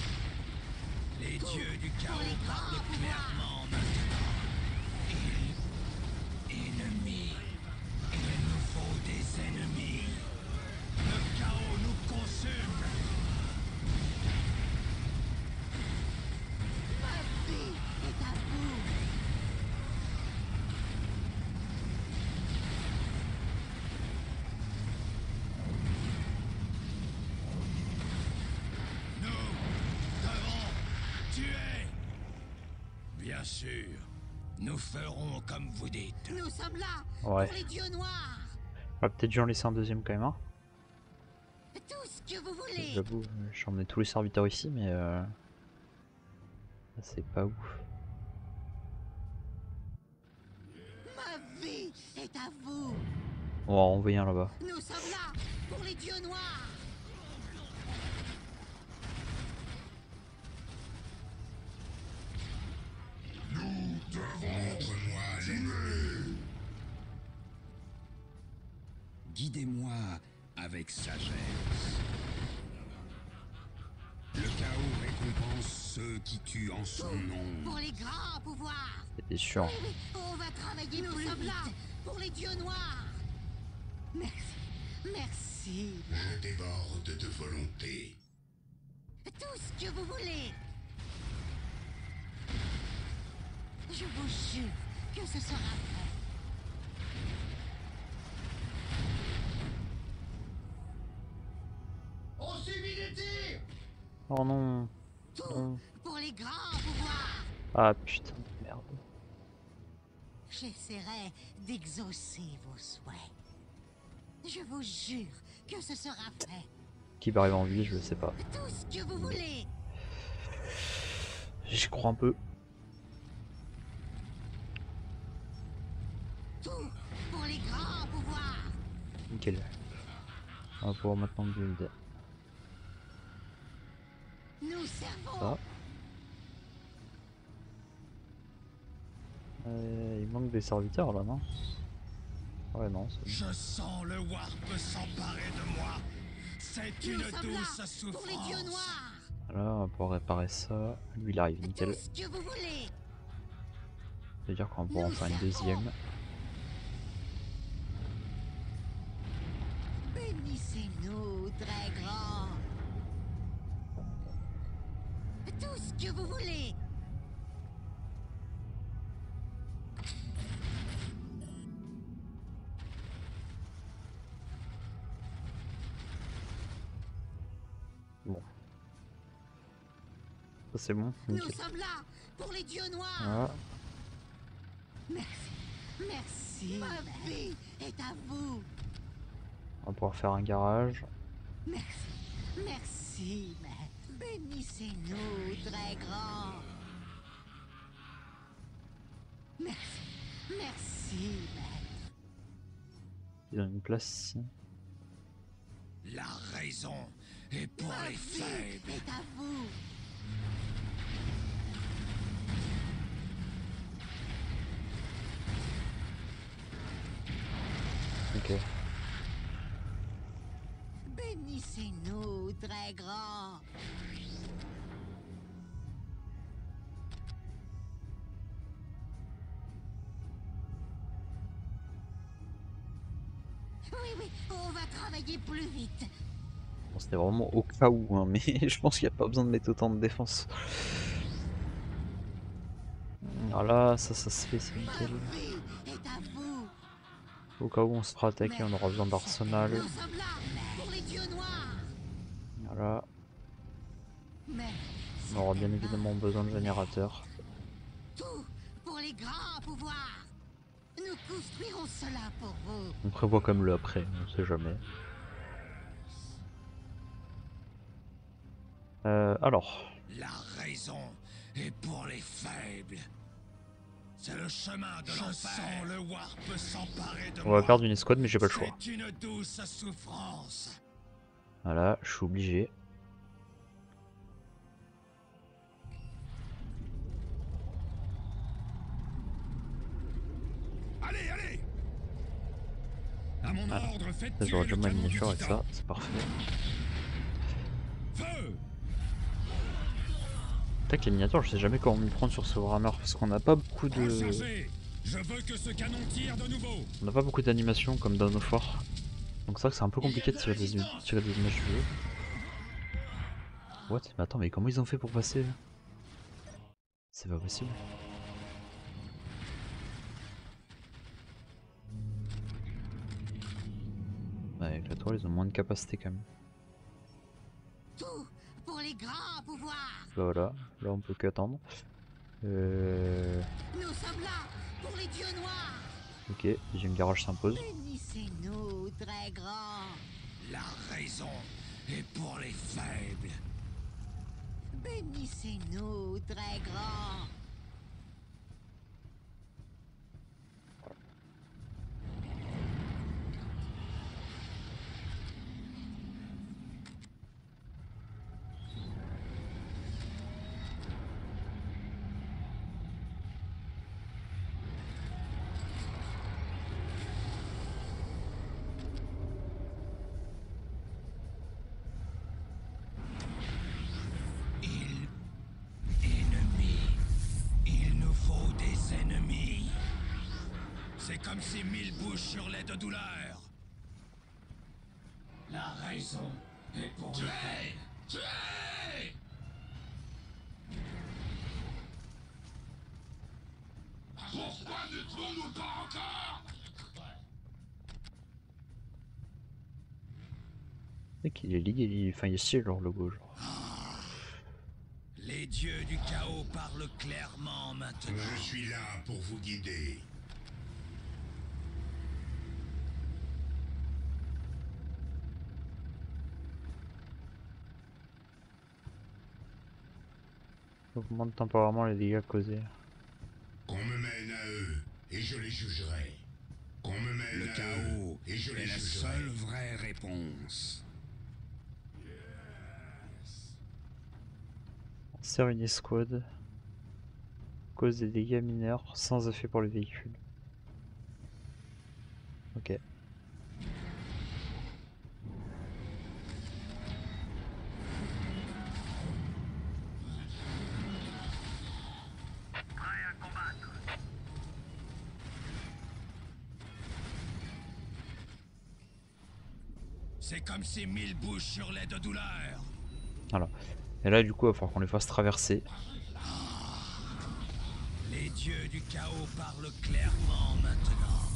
Les dieux du chaos Pour les grands parlent pouvoirs. clairement maintenant. Ennemis. Il nous faut des ennemis. Bien sûr. Nous ferons comme vous dites. Nous sommes là Ouais. pour les dieux noirs. On va peut-être dû en laisser un deuxième quand même. Hein. Tout ce que vous voulez. J'avoue, j'ai emmené tous les serviteurs ici, mais c'est pas ouf. Ma vie est à vous. On va en envoyer un là-bas. Nous sommes là pour les dieux noirs. Montre-moi l'ennemi. Guidez-moi avec sagesse. Le chaos récompense ceux qui tuent en son nom. Pour les grands pouvoirs. C'était sûr. Oui, oui, on va travailler. Nous sommes là pour les dieux noirs. Merci. Merci. Je déborde de volonté. Tout ce que vous voulez. Je vous jure que ce sera fait. On subit des tirs. Oh non. Tout Non. pour les grands pouvoirs. Ah putain de merde. J'essaierai d'exaucer vos souhaits. Je vous jure que ce sera fait. Qui va arriver en vie, je le sais pas. Tout ce que vous voulez. J'y crois un peu. Tout pour les grands pouvoirs. Nickel. On va pouvoir maintenant build Nous servons. ça. Il manque des serviteurs là, non? Ouais, non. Je sens le warp s'emparer de moi. C'est Nous une sommes douce là pour les dieux souffrance. noirs. Là, on va pouvoir réparer ça. Lui, il arrive nickel. Tout ce que vous voulez. C'est-à-dire qu'on va pouvoir en faire une deuxième. Bénissez-nous, très grand. Tout ce que vous voulez. Bon. Ça c'est bon, Nous nickel. sommes là pour les dieux noirs. Voilà. Merci. Merci. Ma vie est à vous. On va pouvoir faire un garage. Merci. Merci, maître. Bénissez-nous, très grand. Merci. Merci, maître. Ils ont une place ici. La raison est pour Ma les vie faibles. est à vous. Ok. Bénissez-nous, très grand. Oui, oui, on va travailler plus vite. Bon, c'était vraiment au cas où, hein, mais je pense qu'il n'y a pas besoin de mettre autant de défense. Voilà, ça se fait, c'est Ma nickel. vie est à vous. Au cas où on se fera attaquer, on aura besoin d'arsenal. Nous sommes là pour les dieux noirs. Voilà. Mais On aura bien évidemment besoin de générateurs. tout pour les grands pouvoirs. Nous construirons cela pour vous. On prévoit comme le après, on sait jamais. Alors, La raison est pour les faibles. C'est le chemin de l'enfer. Je sens le warp s'emparer de on moi. va perdre une escouade, mais j'ai pas le choix. C'est une douce souffrance. Voilà, je suis obligé. Allez, allez. À mon Voilà. ordre, faites Ça, j'aurai tirer déjà le ma canon du miniature avec titan. ça, c'est parfait. Feu. Tac, les miniatures, je sais jamais comment m'y prendre sur ce Warhammer parce qu'on n'a pas beaucoup de. Rechargez. Je veux que ce canon tire de nouveau. On n'a pas beaucoup d'animations comme Dawn of War. Donc c'est vrai que c'est un peu compliqué de tirer des images du jeu. What? Mais attends, mais comment ils ont fait pour passer là? C'est pas possible. Ouais, avec la toile, ils ont moins de capacité quand même. Tout pour les grands pouvoirs. Bah voilà, là on peut qu'attendre. Nous sommes là pour les dieux noirs. Ok, deuxième garage s'impose. Bénissez-nous, très grand. La raison est pour les faibles. Bénissez-nous, très grand. Il nous faut des ennemis. C'est comme si 1000 bouches hurlaient de douleur. La raison est pour les faibles. Tuez! Pourquoi ne tuons-nous pas encore? Mec, il est lié, enfin ici leur logo genre. Les dieux du chaos parlent clairement maintenant. Je suis là pour vous guider. Augmente temporairement les dégâts causés. Qu'on me mène à eux, et je les jugerai. Qu'on me mène Le à chaos eux, et je les est la jugerai. seule vraie réponse. Sert une escouade. Cause des dégâts mineurs sans effet pour le véhicule. Ok. Prêt à combattre. C'est comme si 1000 bouches hurlaient de douleur. Voilà. Et là du coup il va falloir qu'on les fasse traverser. Les dieux du chaos parlent clairement maintenant.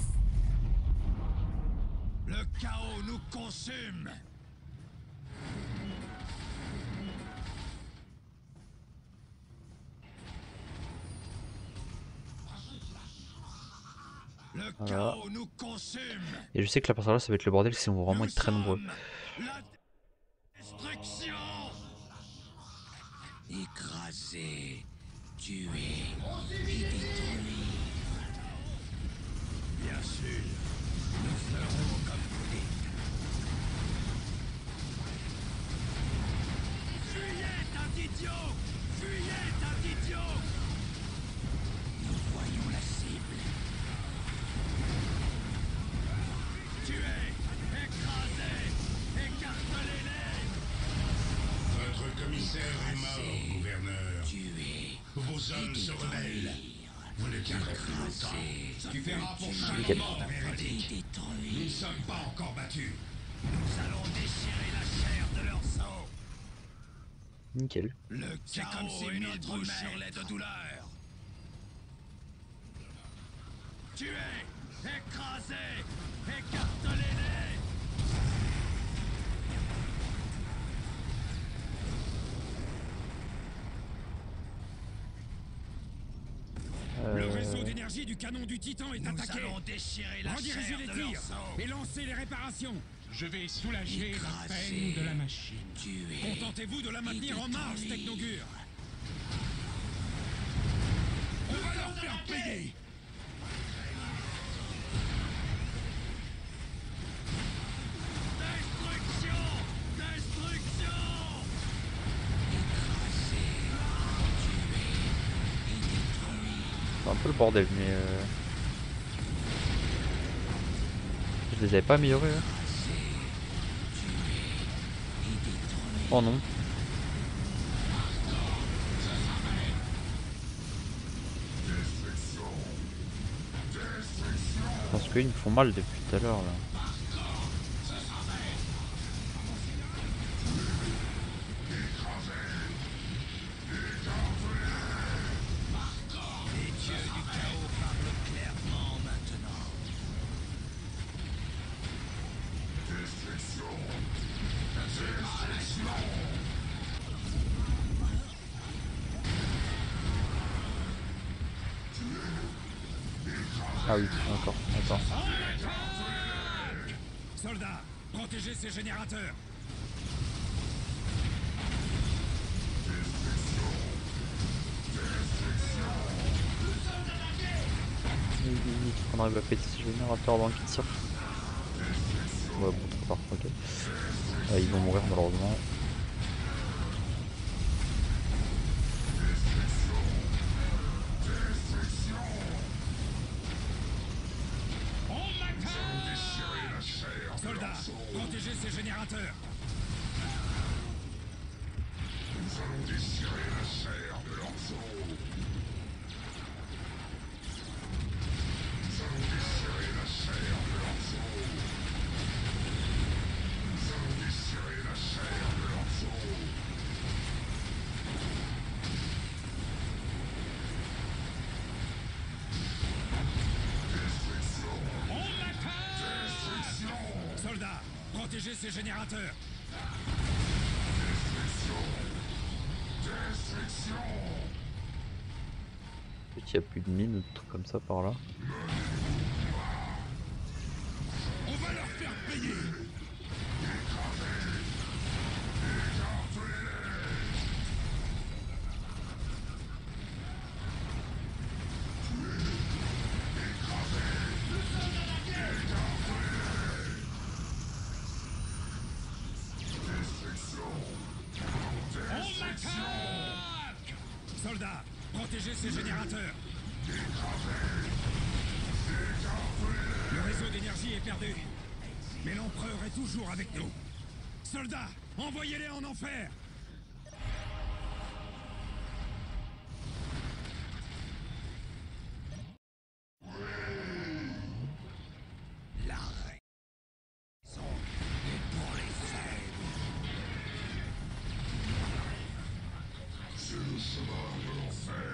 Le chaos nous consume. Le Voilà. chaos nous consume. Et je sais que la partie là ça va être le bordel si on va vraiment Nous être très nombreux. sommes la destruction. Écraser, tuer et détruire. Bien sûr, nous ferons comme vous dites. Fuyez, un idiot! Fuyez, un idiot! Nous voyons la cible. Tuez, écrasez, écartelez-les! Votre commissaire est mort, gouverneur. Tuez, Vos hommes se rebellent. Vous ne tiendrez plus longtemps. Tu verras pour chaque Nickel. mort ta vérité. et détruire. Nous ne sommes pas encore battus. Nous allons déchirer la chair de leur sang. Nickel. Le c'est comme si 1000 bouches hurlaient de douleur. Tuez, écrasez, écartelez-les. Le réseau d'énergie du canon du Titan est Nous attaqué. allons déchirer la Redirigez chair les de leur tirs sang. et lancez les réparations. Je vais soulager la Écrasez, peine de la machine. tuez. Contentez-vous de la maintenir en marche, détruire. Technogure. On va leur faire payer. Destruction, destruction. C'est un peu le bordel mais je les avais pas améliorés là. Oh non. Parce qu'ils me font mal depuis tout à l'heure là. Les dieux du chaos parlent clairement maintenant. Ah oui, d'accord, attends. Soldats, protégez ces générateurs. On arrive à péter ce générateur avant qu'il tire. Ouais, bon, trop tard, ok. Ils vont mourir malheureusement. Soldats, protégez ces générateurs. Nous allons déchirer la chair de leurs os. Nous allons déchirer la chair de leurs os. Nous allons déchirer la chair de leurs os. Soldats, protégez ces générateurs. Peut-être qu'il n'y a plus de mines ou de trucs comme ça par là. On va leur faire payer. Soldats, protégez ces générateurs. Le réseau d'énergie est perdu. Mais l'empereur est toujours avec nous. Soldats, envoyez-les en enfer. La raison est pour les faibles. C'est le chemin de l'enfer.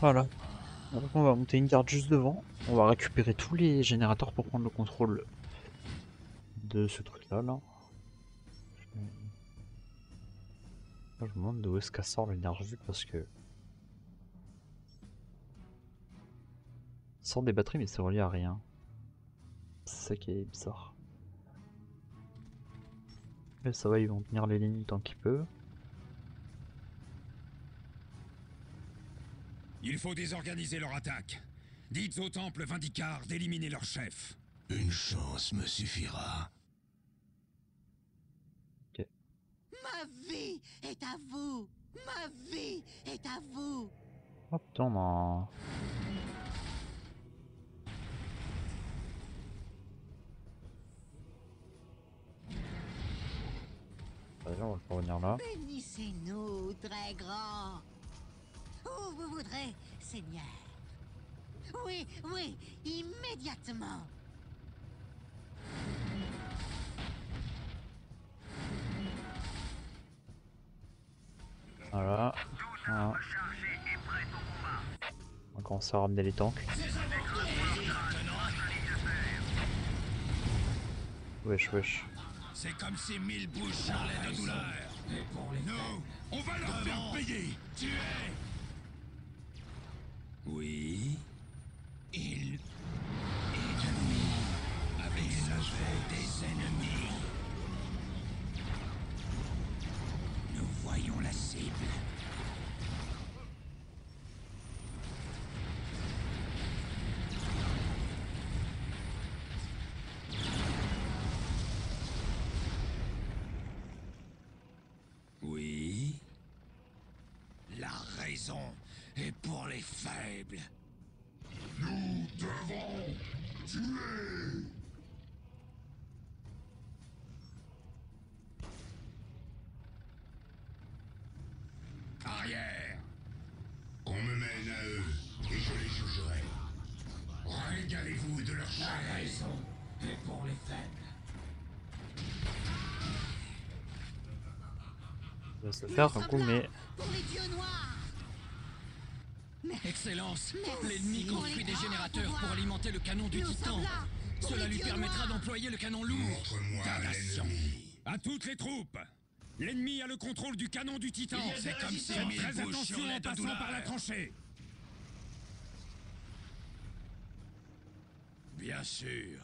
Voilà. Donc on va monter une garde juste devant. On va récupérer tous les générateurs pour prendre le contrôle de ce truc-là. Là. Je me demande d'où est-ce qu'elle sort l'énergie parce que... Ça sort des batteries mais c'est relié à rien. C'est ça qui est bizarre. Mais ça va, ils vont tenir les lignes tant qu'ils peuvent. Il faut désorganiser leur attaque. Dites au temple Vindicar d'éliminer leur chef. Une chance me suffira. Ma vie est à vous. Ma vie est à vous. Oh putain, on a... Allez, on va pas revenir là. Bénissez-nous, très grand. Où vous voudrez, Seigneur. Oui, oui, immédiatement. Voilà. Voilà. Chargé et prêt au combat. On va commencer à ramener les tanks. Wesh, wesh. C'est comme si 1000 bouches charlaient de douleur. Nous, on va leur faire payer. Tuer. Oui. Il est ennemi avec sa des ennemis. Nous voyons la cible. Oui. La raison est pour les faibles. Nous devons tuer. Arrière. Qu'on me mène à eux et je les jugerai. Régalez-vous de leur chair. La raison est pour les faibles. Ça va se faire un coup, mais Pour les dieux noirs. Excellence, Merci. l'ennemi construit des générateurs pour pouvoir. alimenter le canon du Nous Titan. sommes là pour Cela les lui dieux permettra noirs. d'employer le canon lourd. Montre-moi Damnation. l'ennemi. À toutes les troupes! L'ennemi a le contrôle du canon du Titan. C'est comme si Faites mille très bouches attention sur en l'aide de passant par la douleur. tranchée. Bien sûr,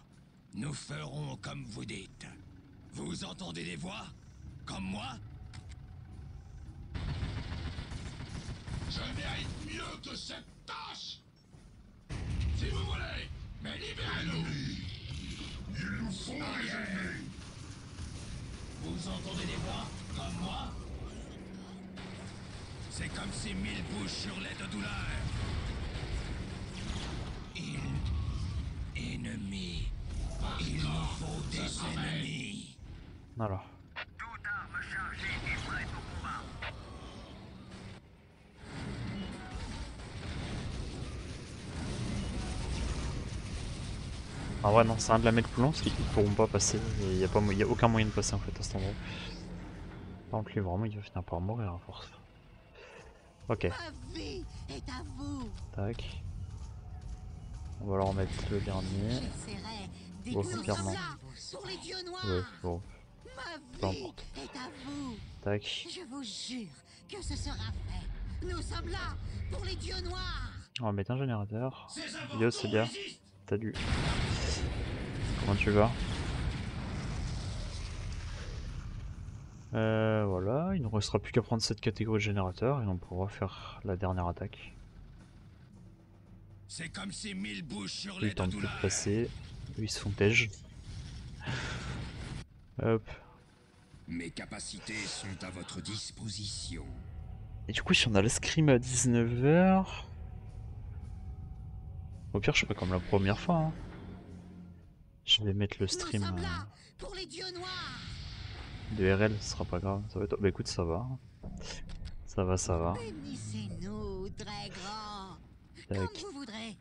nous ferons comme vous dites. Vous entendez des voix? Comme moi? Je mérite mieux que cette tâche. Si vous voulez, mais libérez-nous. Il nous faut des ennemis. Vous entendez des voix? Comme moi? C'est comme si mille bouches sur l'aide de douleur. Ennemis. Il nous faut des ennemis. voilà. Toute arme chargée et prête au combat. Ah ouais, non, c'est un de la mettre plus long parce qu'ils pourront pas passer. Il y a aucun moyen de passer en fait à cet endroit. Par contre, lui, vraiment, il va finir par mourir à force. Ok, Ma vie est à vous. tac. On va leur mettre le dernier. J'essaierai Oh, nous c'est pire, sommes non. là pour les dieux noirs. Ouais, bon, Ma peu vie importe. est à vous. Tac. Je vous jure que ce sera fait. Nous sommes là pour les dieux noirs. On va mettre un générateur. Yo, c'est bien. Salut. Comment tu vas? Voilà, il ne restera plus qu'à prendre cette catégorie de générateur et on pourra faire la dernière attaque. C'est comme si mille bouches sur Ils l'aide de tentent plus de douleur. passer. Eux, ils se font tège. Hop. Mes capacités sont à votre disposition. Et du coup, si on a le scrim à 19 h, au pire, je ferai comme la première fois. Hein. Je vais mettre le Nous stream sommes là pour les dieux noirs. de RL, ce sera pas grave. Ça va être... Bah écoute, ça va. Ça va, ça va. Bénissez-nous, très grand. Tac. Comme vous voudrez.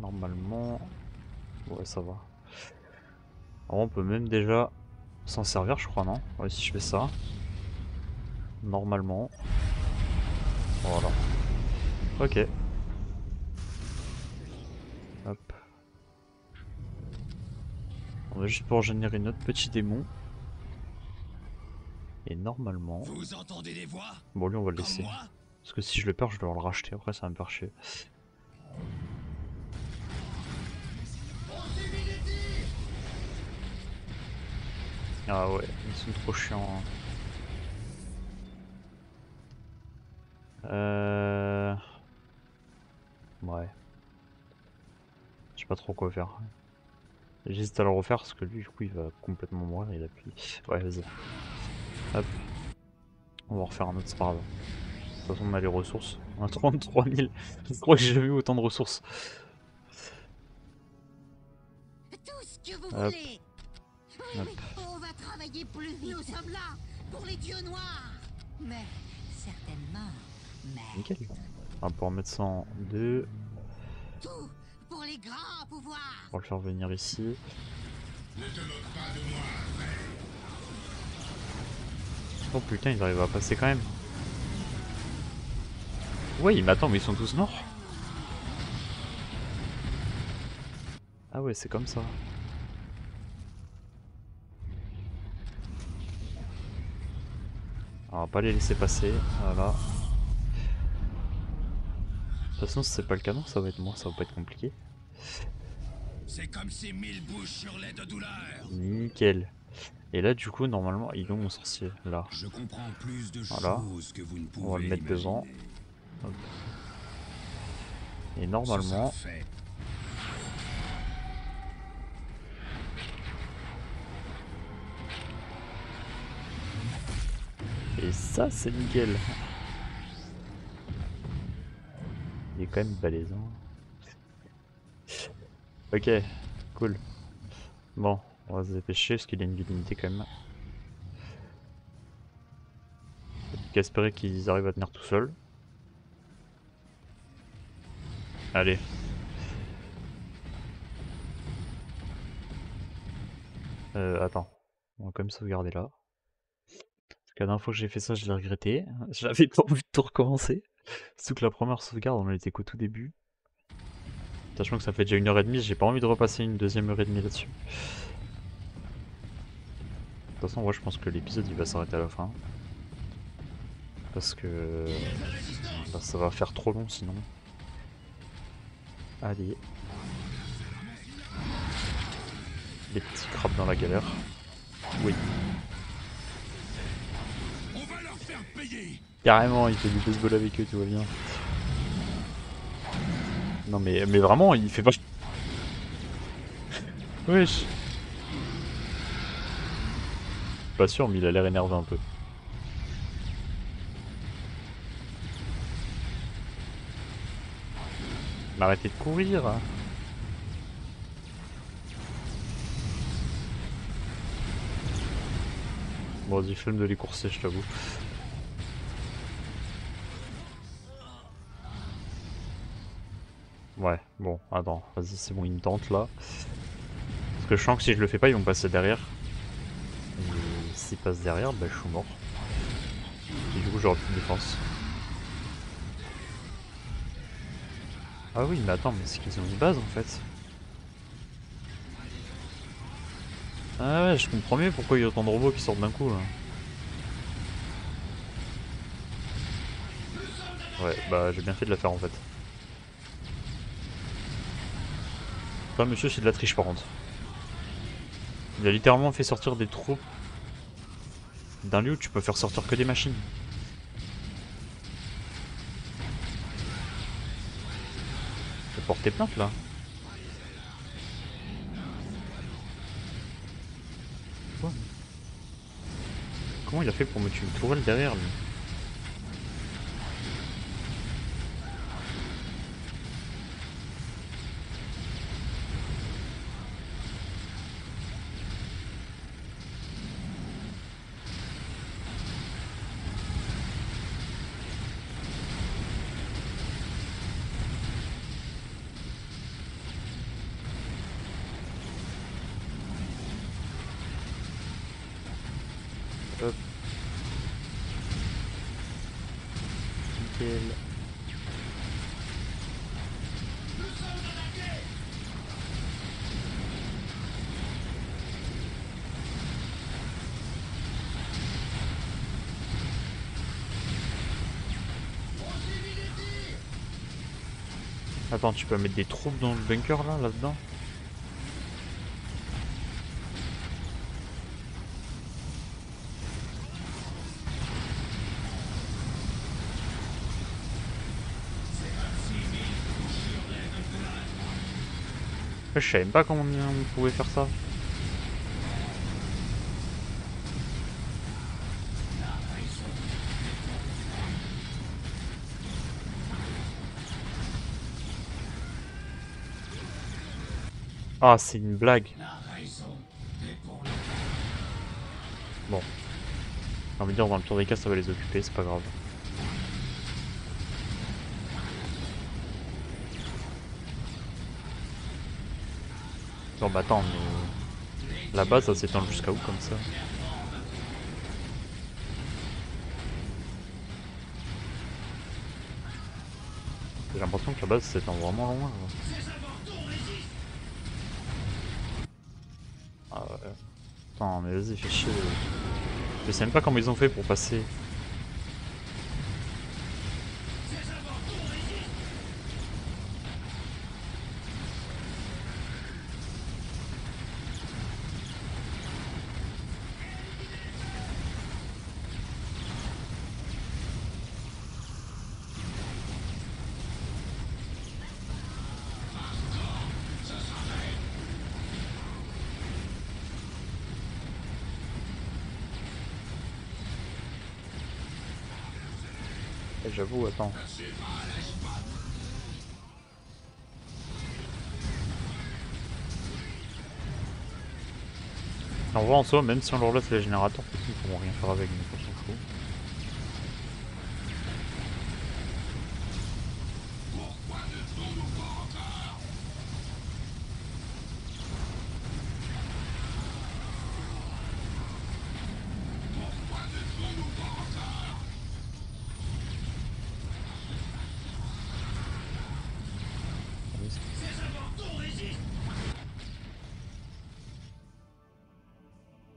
Normalement... Ouais, ça va. Alors, on peut même déjà s'en servir, je crois, non? Ouais, si je fais ça. Normalement. Voilà. Ok. Hop. On va juste pouvoir générer notre petit démon. Et normalement... Vous entendez des voix? Bon, lui, on va le Comme laisser. moi? Parce que si je le perds, je dois le racheter. Après, ça va me faire chier. Ah ouais, ils sont trop chiants. Hein. Ouais. Je sais pas trop quoi faire. J'hésite à le refaire parce que lui, du coup, il va complètement mourir. Il appuie. Ouais, vas-y. Hop. On va refaire un autre, c'est pas grave. De toute façon, on a les ressources. On a 33 000. Je crois que j'ai jamais eu autant de ressources. Tout ce que vous Hop. voulez. Oui, Hop. oui, on va travailler plus vite. Nous sommes là pour les dieux noirs. Mais certainement. Mais Nickel. On va pouvoir mettre ça en 2. tout pour les grands pouvoirs. On va le faire venir ici. Ne te moque pas de moi, frère. Oh putain, ils arrivent à passer quand même. Ouais, mais attends, mais ils sont tous morts. Ah ouais, c'est comme ça. Alors, on va pas les laisser passer, voilà. De toute façon, si c'est pas le canon, ça va être moi, ça va pas être compliqué. C'est comme si mille bouches sur l'aide de douleur. Nickel. Et là, du coup, normalement, ils ont mon sorcier, là. Je comprends plus de Voilà. choses que vous ne pouvez On va le mettre imaginer. devant. Hop. Et Ce normalement, sera fait. et ça, c'est nickel. Il est quand même balèze. Hein. Ok, cool. Bon, on va se dépêcher parce qu'il a une vie limitée quand même. Faut qu'à espérer qu'ils arrivent à tenir tout seuls. Allez. Attends. On va quand même sauvegarder là. Parce La dernière fois que j'ai fait ça, je l'ai regretté. J'avais pas envie de tout recommencer. Surtout que la première sauvegarde, on était qu'au tout début. Sachant que ça fait déjà 1h30, j'ai pas envie de repasser une deuxième heure et demie là-dessus. De toute façon, moi je pense que l'épisode il va s'arrêter à la fin. Parce que bah, ça va faire trop long sinon. Allez. Les petits crabes dans la galère. Oui. On va leur faire payer. Carrément, il fait du baseball avec eux, tout va bien. Non mais vraiment, il fait vachement... Wesh. Pas sûr, mais il a l'air énervé un peu. Mais arrêtez de courir. Bon, vas-y, flemme de les courser, je t'avoue. Ouais, bon, attends, vas-y, c'est bon, il me tente là. Parce que je sens que si je le fais pas, ils vont passer derrière. Et s'ils passent derrière, bah je suis mort. Et du coup, j'aurai plus de défense. Ah oui, mais attends, mais c'est qu'ils ont une base en fait. Ah ouais, je comprends mieux pourquoi il y a autant de robots qui sortent d'un coup là. Ouais, bah j'ai bien fait de la faire en fait. Enfin, monsieur, c'est de la triche par contre. Il a littéralement fait sortir des troupes d'un lieu où tu peux faire sortir que des machines. Je vais porter plainte là. Quoi? Comment il a fait pour me tuer une tourelle derrière lui? Hop. Nickel. Attends, tu peux mettre des troupes dans le bunker là, là-dedans? Je savais même pas comment on pouvait faire ça. Ah, c'est une blague. Bon. J'ai envie de dire, dans le pire des cas, ça va les occuper, c'est pas grave. Non, bah attends, mais... La base, ça s'étend jusqu'à où, comme ça? J'ai l'impression que la base s'étend vraiment loin. Ah ouais. Attends, mais vas-y, fais chier. Je sais même pas comment ils ont fait pour passer. J'avoue, attends. En vrai, en soi, même si on leur laisse les générateurs, ils pourront rien faire avec, donc on s'en fout.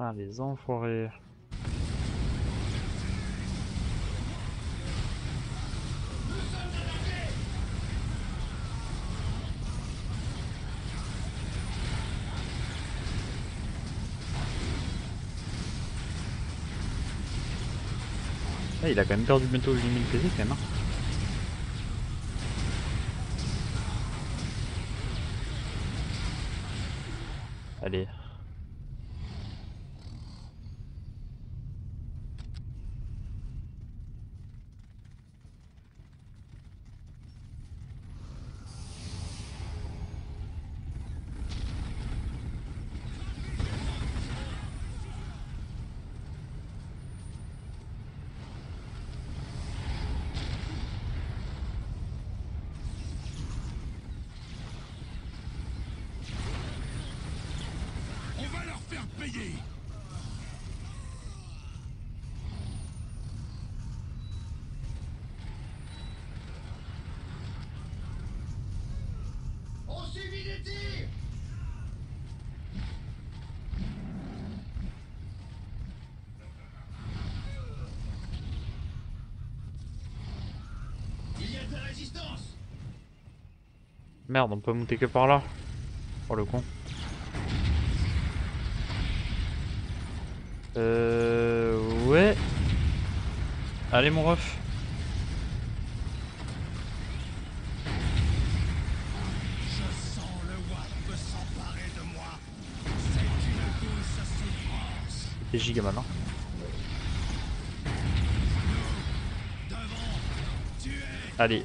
Ah les enfoirés. Ah, il a quand même perdu bientôt 8000 PV quand même. Hein. Allez. On va leur faire payer. On subit des tirs. Il y a de la résistance. Merde, on peut monter que par là. Oh le con. Ouais. Allez mon ref. Je sens le Warp s'emparer de moi. C'est une douce souffrance. C'est giga malin. Devant, tuer. Allez.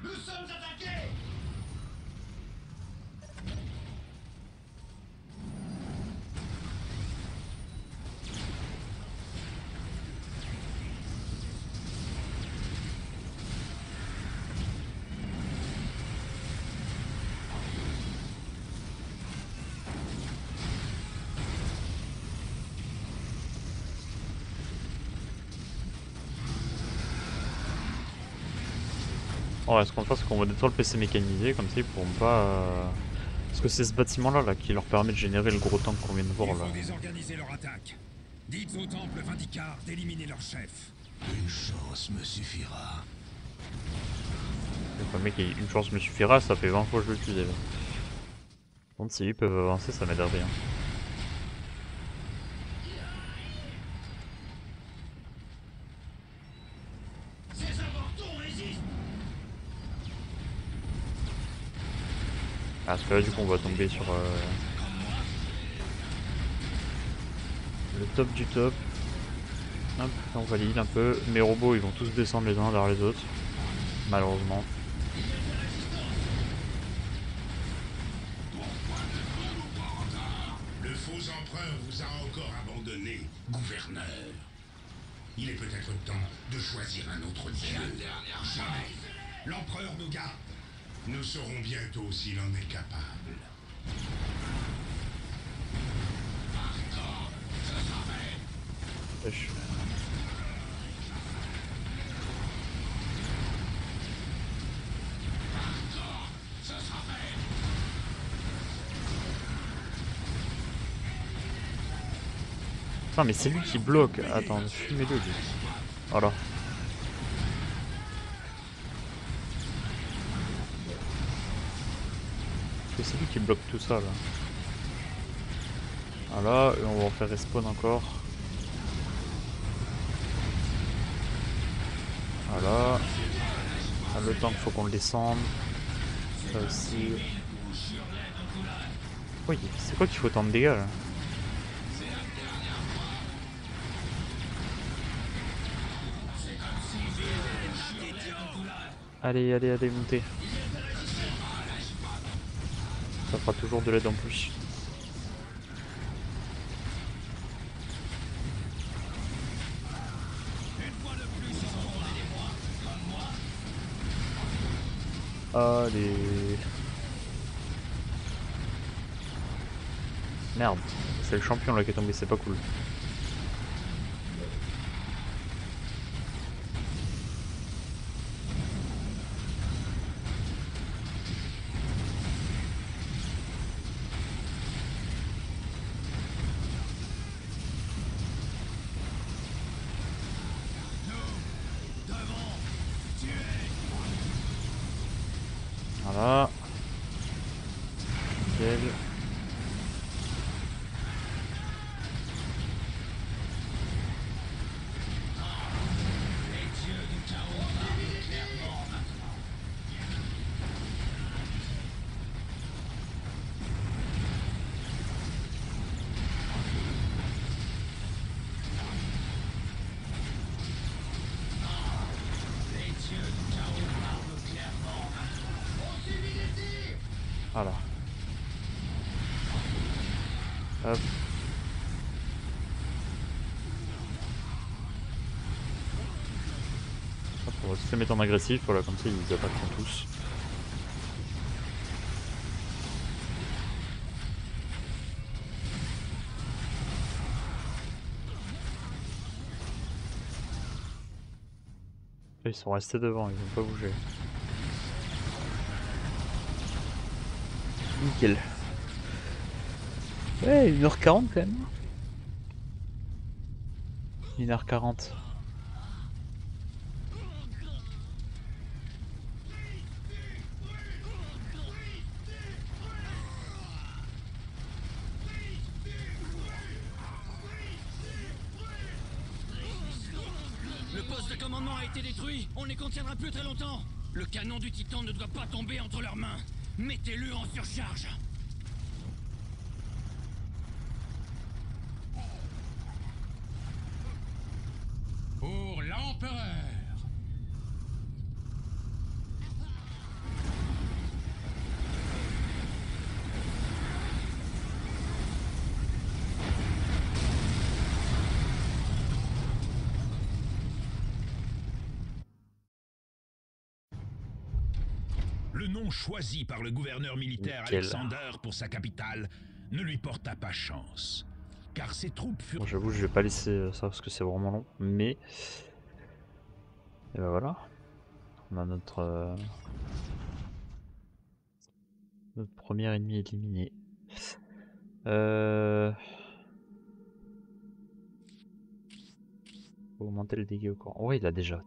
Nous sommes attaqués. Ouais, ce qu'on va faire, c'est qu'on va détruire le PC mécanisé, comme ça ils pourront pas. Parce que c'est ce bâtiment là qui leur permet de générer le gros tank qu'on vient de voir Il là. faut désorganiser leur attaque. Dites au temple Vindicar d'éliminer leur chef. Une chance me suffira. Le mec, une chance me suffira, ça fait 20 fois que je le tue déjà. Donc si ils peuvent avancer, ça m'aide à rien. Ces avortons résistent. Ah, parce que là, du coup, on va tomber sur le top du top. Hop, on valide un peu. Mes robots, ils vont tous descendre les uns vers les autres. Malheureusement. Le faux empereur vous a encore abandonné, gouverneur. Il est peut-être temps de choisir un autre dieu. Jamais. L'empereur nous garde. Nous saurons bientôt s'il en est capable. Wesh. Putain, mais c'est lui qui bloque. Attends, fumez-le lui. Voilà. C'est lui qui bloque tout ça là. Voilà, et on va en faire respawn encore. Voilà. Ah, le tank, faut qu'on le descende. Ça aussi. Oui, c'est quoi qu'il faut tant de dégâts là? Allez, allez, allez, montez. Ça fera toujours de l'aide en plus. Allez. Merde, c'est le champion là qui est tombé, c'est pas cool. Voilà. Nickel. Voilà. Hop. Hop, on va tous les mettre en agressif, voilà, comme ça ils attaqueront tous. Ils sont restés devant, ils n'ont pas bougé. Nickel. Ouais, 1h40 quand même. 1h40. Le poste de commandement a été détruit. On ne les contiendra plus très longtemps. Le canon du Titan ne doit pas tomber entre leurs mains. Mettez-le en surcharge. Pour l'Empereur. Le nom choisi par le gouverneur militaire Nickel. Alexander pour sa capitale ne lui porta pas chance, car ses troupes furent... Bon, j'avoue, je vais pas laisser ça parce que c'est vraiment long, mais... Et ben voilà. On a notre premier ennemi éliminé. Faut augmenter le dégât au corps. Ouais, il a déjà.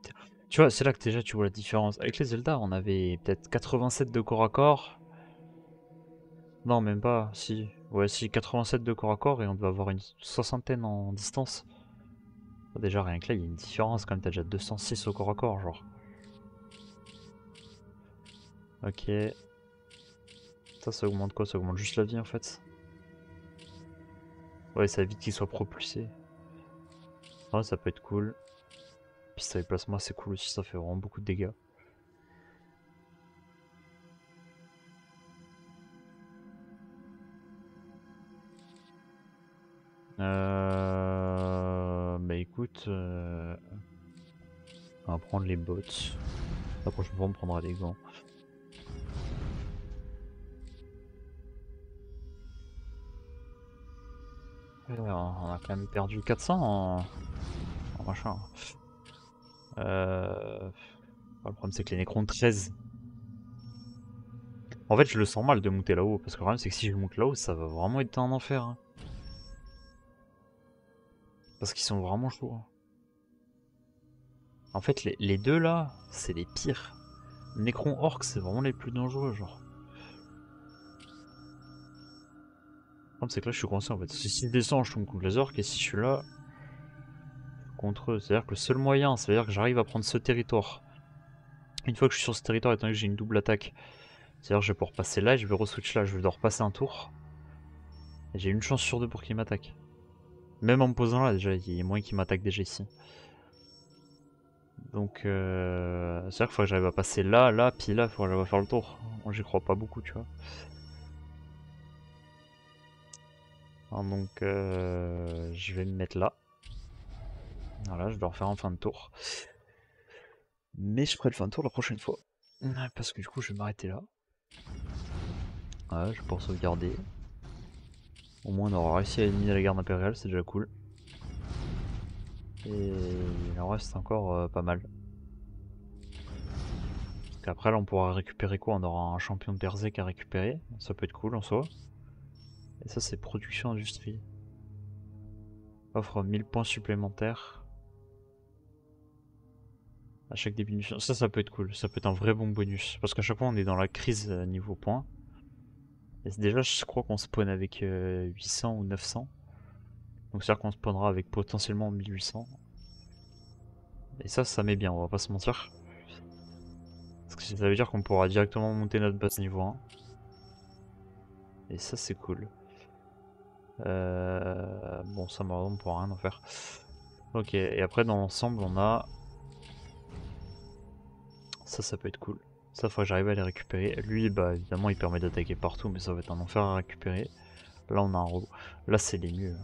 Tu vois, c'est là que déjà tu vois la différence. Avec les Zelda, on avait peut-être 87 de corps à corps. Non, même pas. Si. Ouais, si, 87 de corps à corps et on doit avoir une soixantaine en distance. Déjà, rien que là, il y a une différence quand même. T'as déjà 206 au corps à corps, genre. Ok. Ça augmente quoi? Ça augmente juste la vie en fait. Ouais, ça évite qu'il soit propulsé. Ouais, ça peut être cool. Puis ça déplacement c'est cool aussi, ça fait vraiment beaucoup de dégâts. Bah écoute, on va prendre les bottes. La prochaine fois on prendra les gants. On a quand même perdu 400 en machin. Le problème c'est que les Necrons 13. En fait je le sens mal de monter là-haut, parce que le problème c'est que si je monte là-haut ça va vraiment être un enfer. Hein. Parce qu'ils sont vraiment chauds. Hein. En fait les deux là, c'est les pires. Necron Orc c'est vraiment les plus dangereux genre. Le problème c'est que là je suis coincé en fait. Si je descends je tombe contre les orques et si je suis là contre eux. C'est à dire que le seul moyen, c'est à dire que j'arrive à prendre ce territoire. Une fois que je suis sur ce territoire, étant donné que j'ai une double attaque, c'est à dire que je vais pouvoir passer là et je vais re-switch là, je vais devoir repasser un tour. Et j'ai une chance sur deux pour qu'il m'attaque. Même en me posant là déjà, il y a moyen qu'il m'attaque déjà ici. Donc c'est-à-dire qu'il faut que j'arrive à passer là, là, puis là, il faut que j'arrive à faire le tour. Moi j'y crois pas beaucoup, tu vois. Alors, donc je vais me mettre là. Voilà, je dois refaire un fin de tour. Mais je ferai le fin de tour la prochaine fois. Ouais, parce que du coup je vais m'arrêter là. Ouais, je vais pouvoir sauvegarder. Au moins on aura réussi à éliminer la garde impériale, c'est déjà cool. Et il en reste encore pas mal. Parce qu'après là on pourra récupérer quoi? On aura un champion de Berserk à récupérer, ça peut être cool en soi. Et ça c'est production industrie. Offre 1000 points supplémentaires à chaque diminution. Ça peut être cool, ça peut être un vrai bon bonus. Parce qu'à chaque fois on est dans la crise niveau points. Et déjà je crois qu'on spawn avec 800 ou 900. Donc c'est-à-dire qu'on spawnera avec potentiellement 1800. Et ça met bien, on va pas se mentir. Parce que ça veut dire qu'on pourra directement monter notre base niveau 1. Et ça c'est cool. Bon ça on pourra rien en faire. Ok, et après dans l'ensemble on a... Ça peut être cool. Ça faudrait que j'arrive à les récupérer. Lui bah évidemment il permet d'attaquer partout mais ça va être un enfer à récupérer. Là on a un robot. Là c'est les mieux.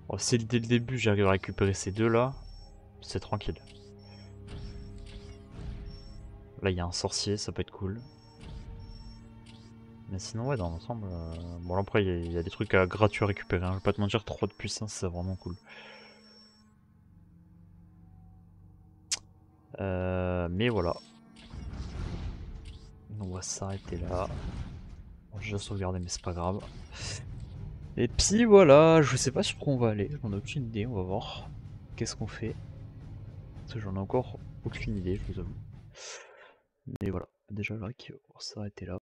Oh, si dès le début j'arrive à récupérer ces deux là, c'est tranquille. Là il y a un sorcier, ça peut être cool. Mais sinon ouais dans l'ensemble... Bon là, après il y a des trucs gratuits à récupérer, hein. Je vais pas te mentir, 3 de puissance c'est vraiment cool. Mais voilà. On va s'arrêter là. Bon, j'ai déjà sauvegardé mais c'est pas grave. Et puis voilà, je sais pas sur quoi on va aller, j'en ai aucune idée, on va voir. Qu'est-ce qu'on fait? Parce que j'en ai encore aucune idée, je vous avoue. Mais voilà, déjà là, on va s'arrêter là.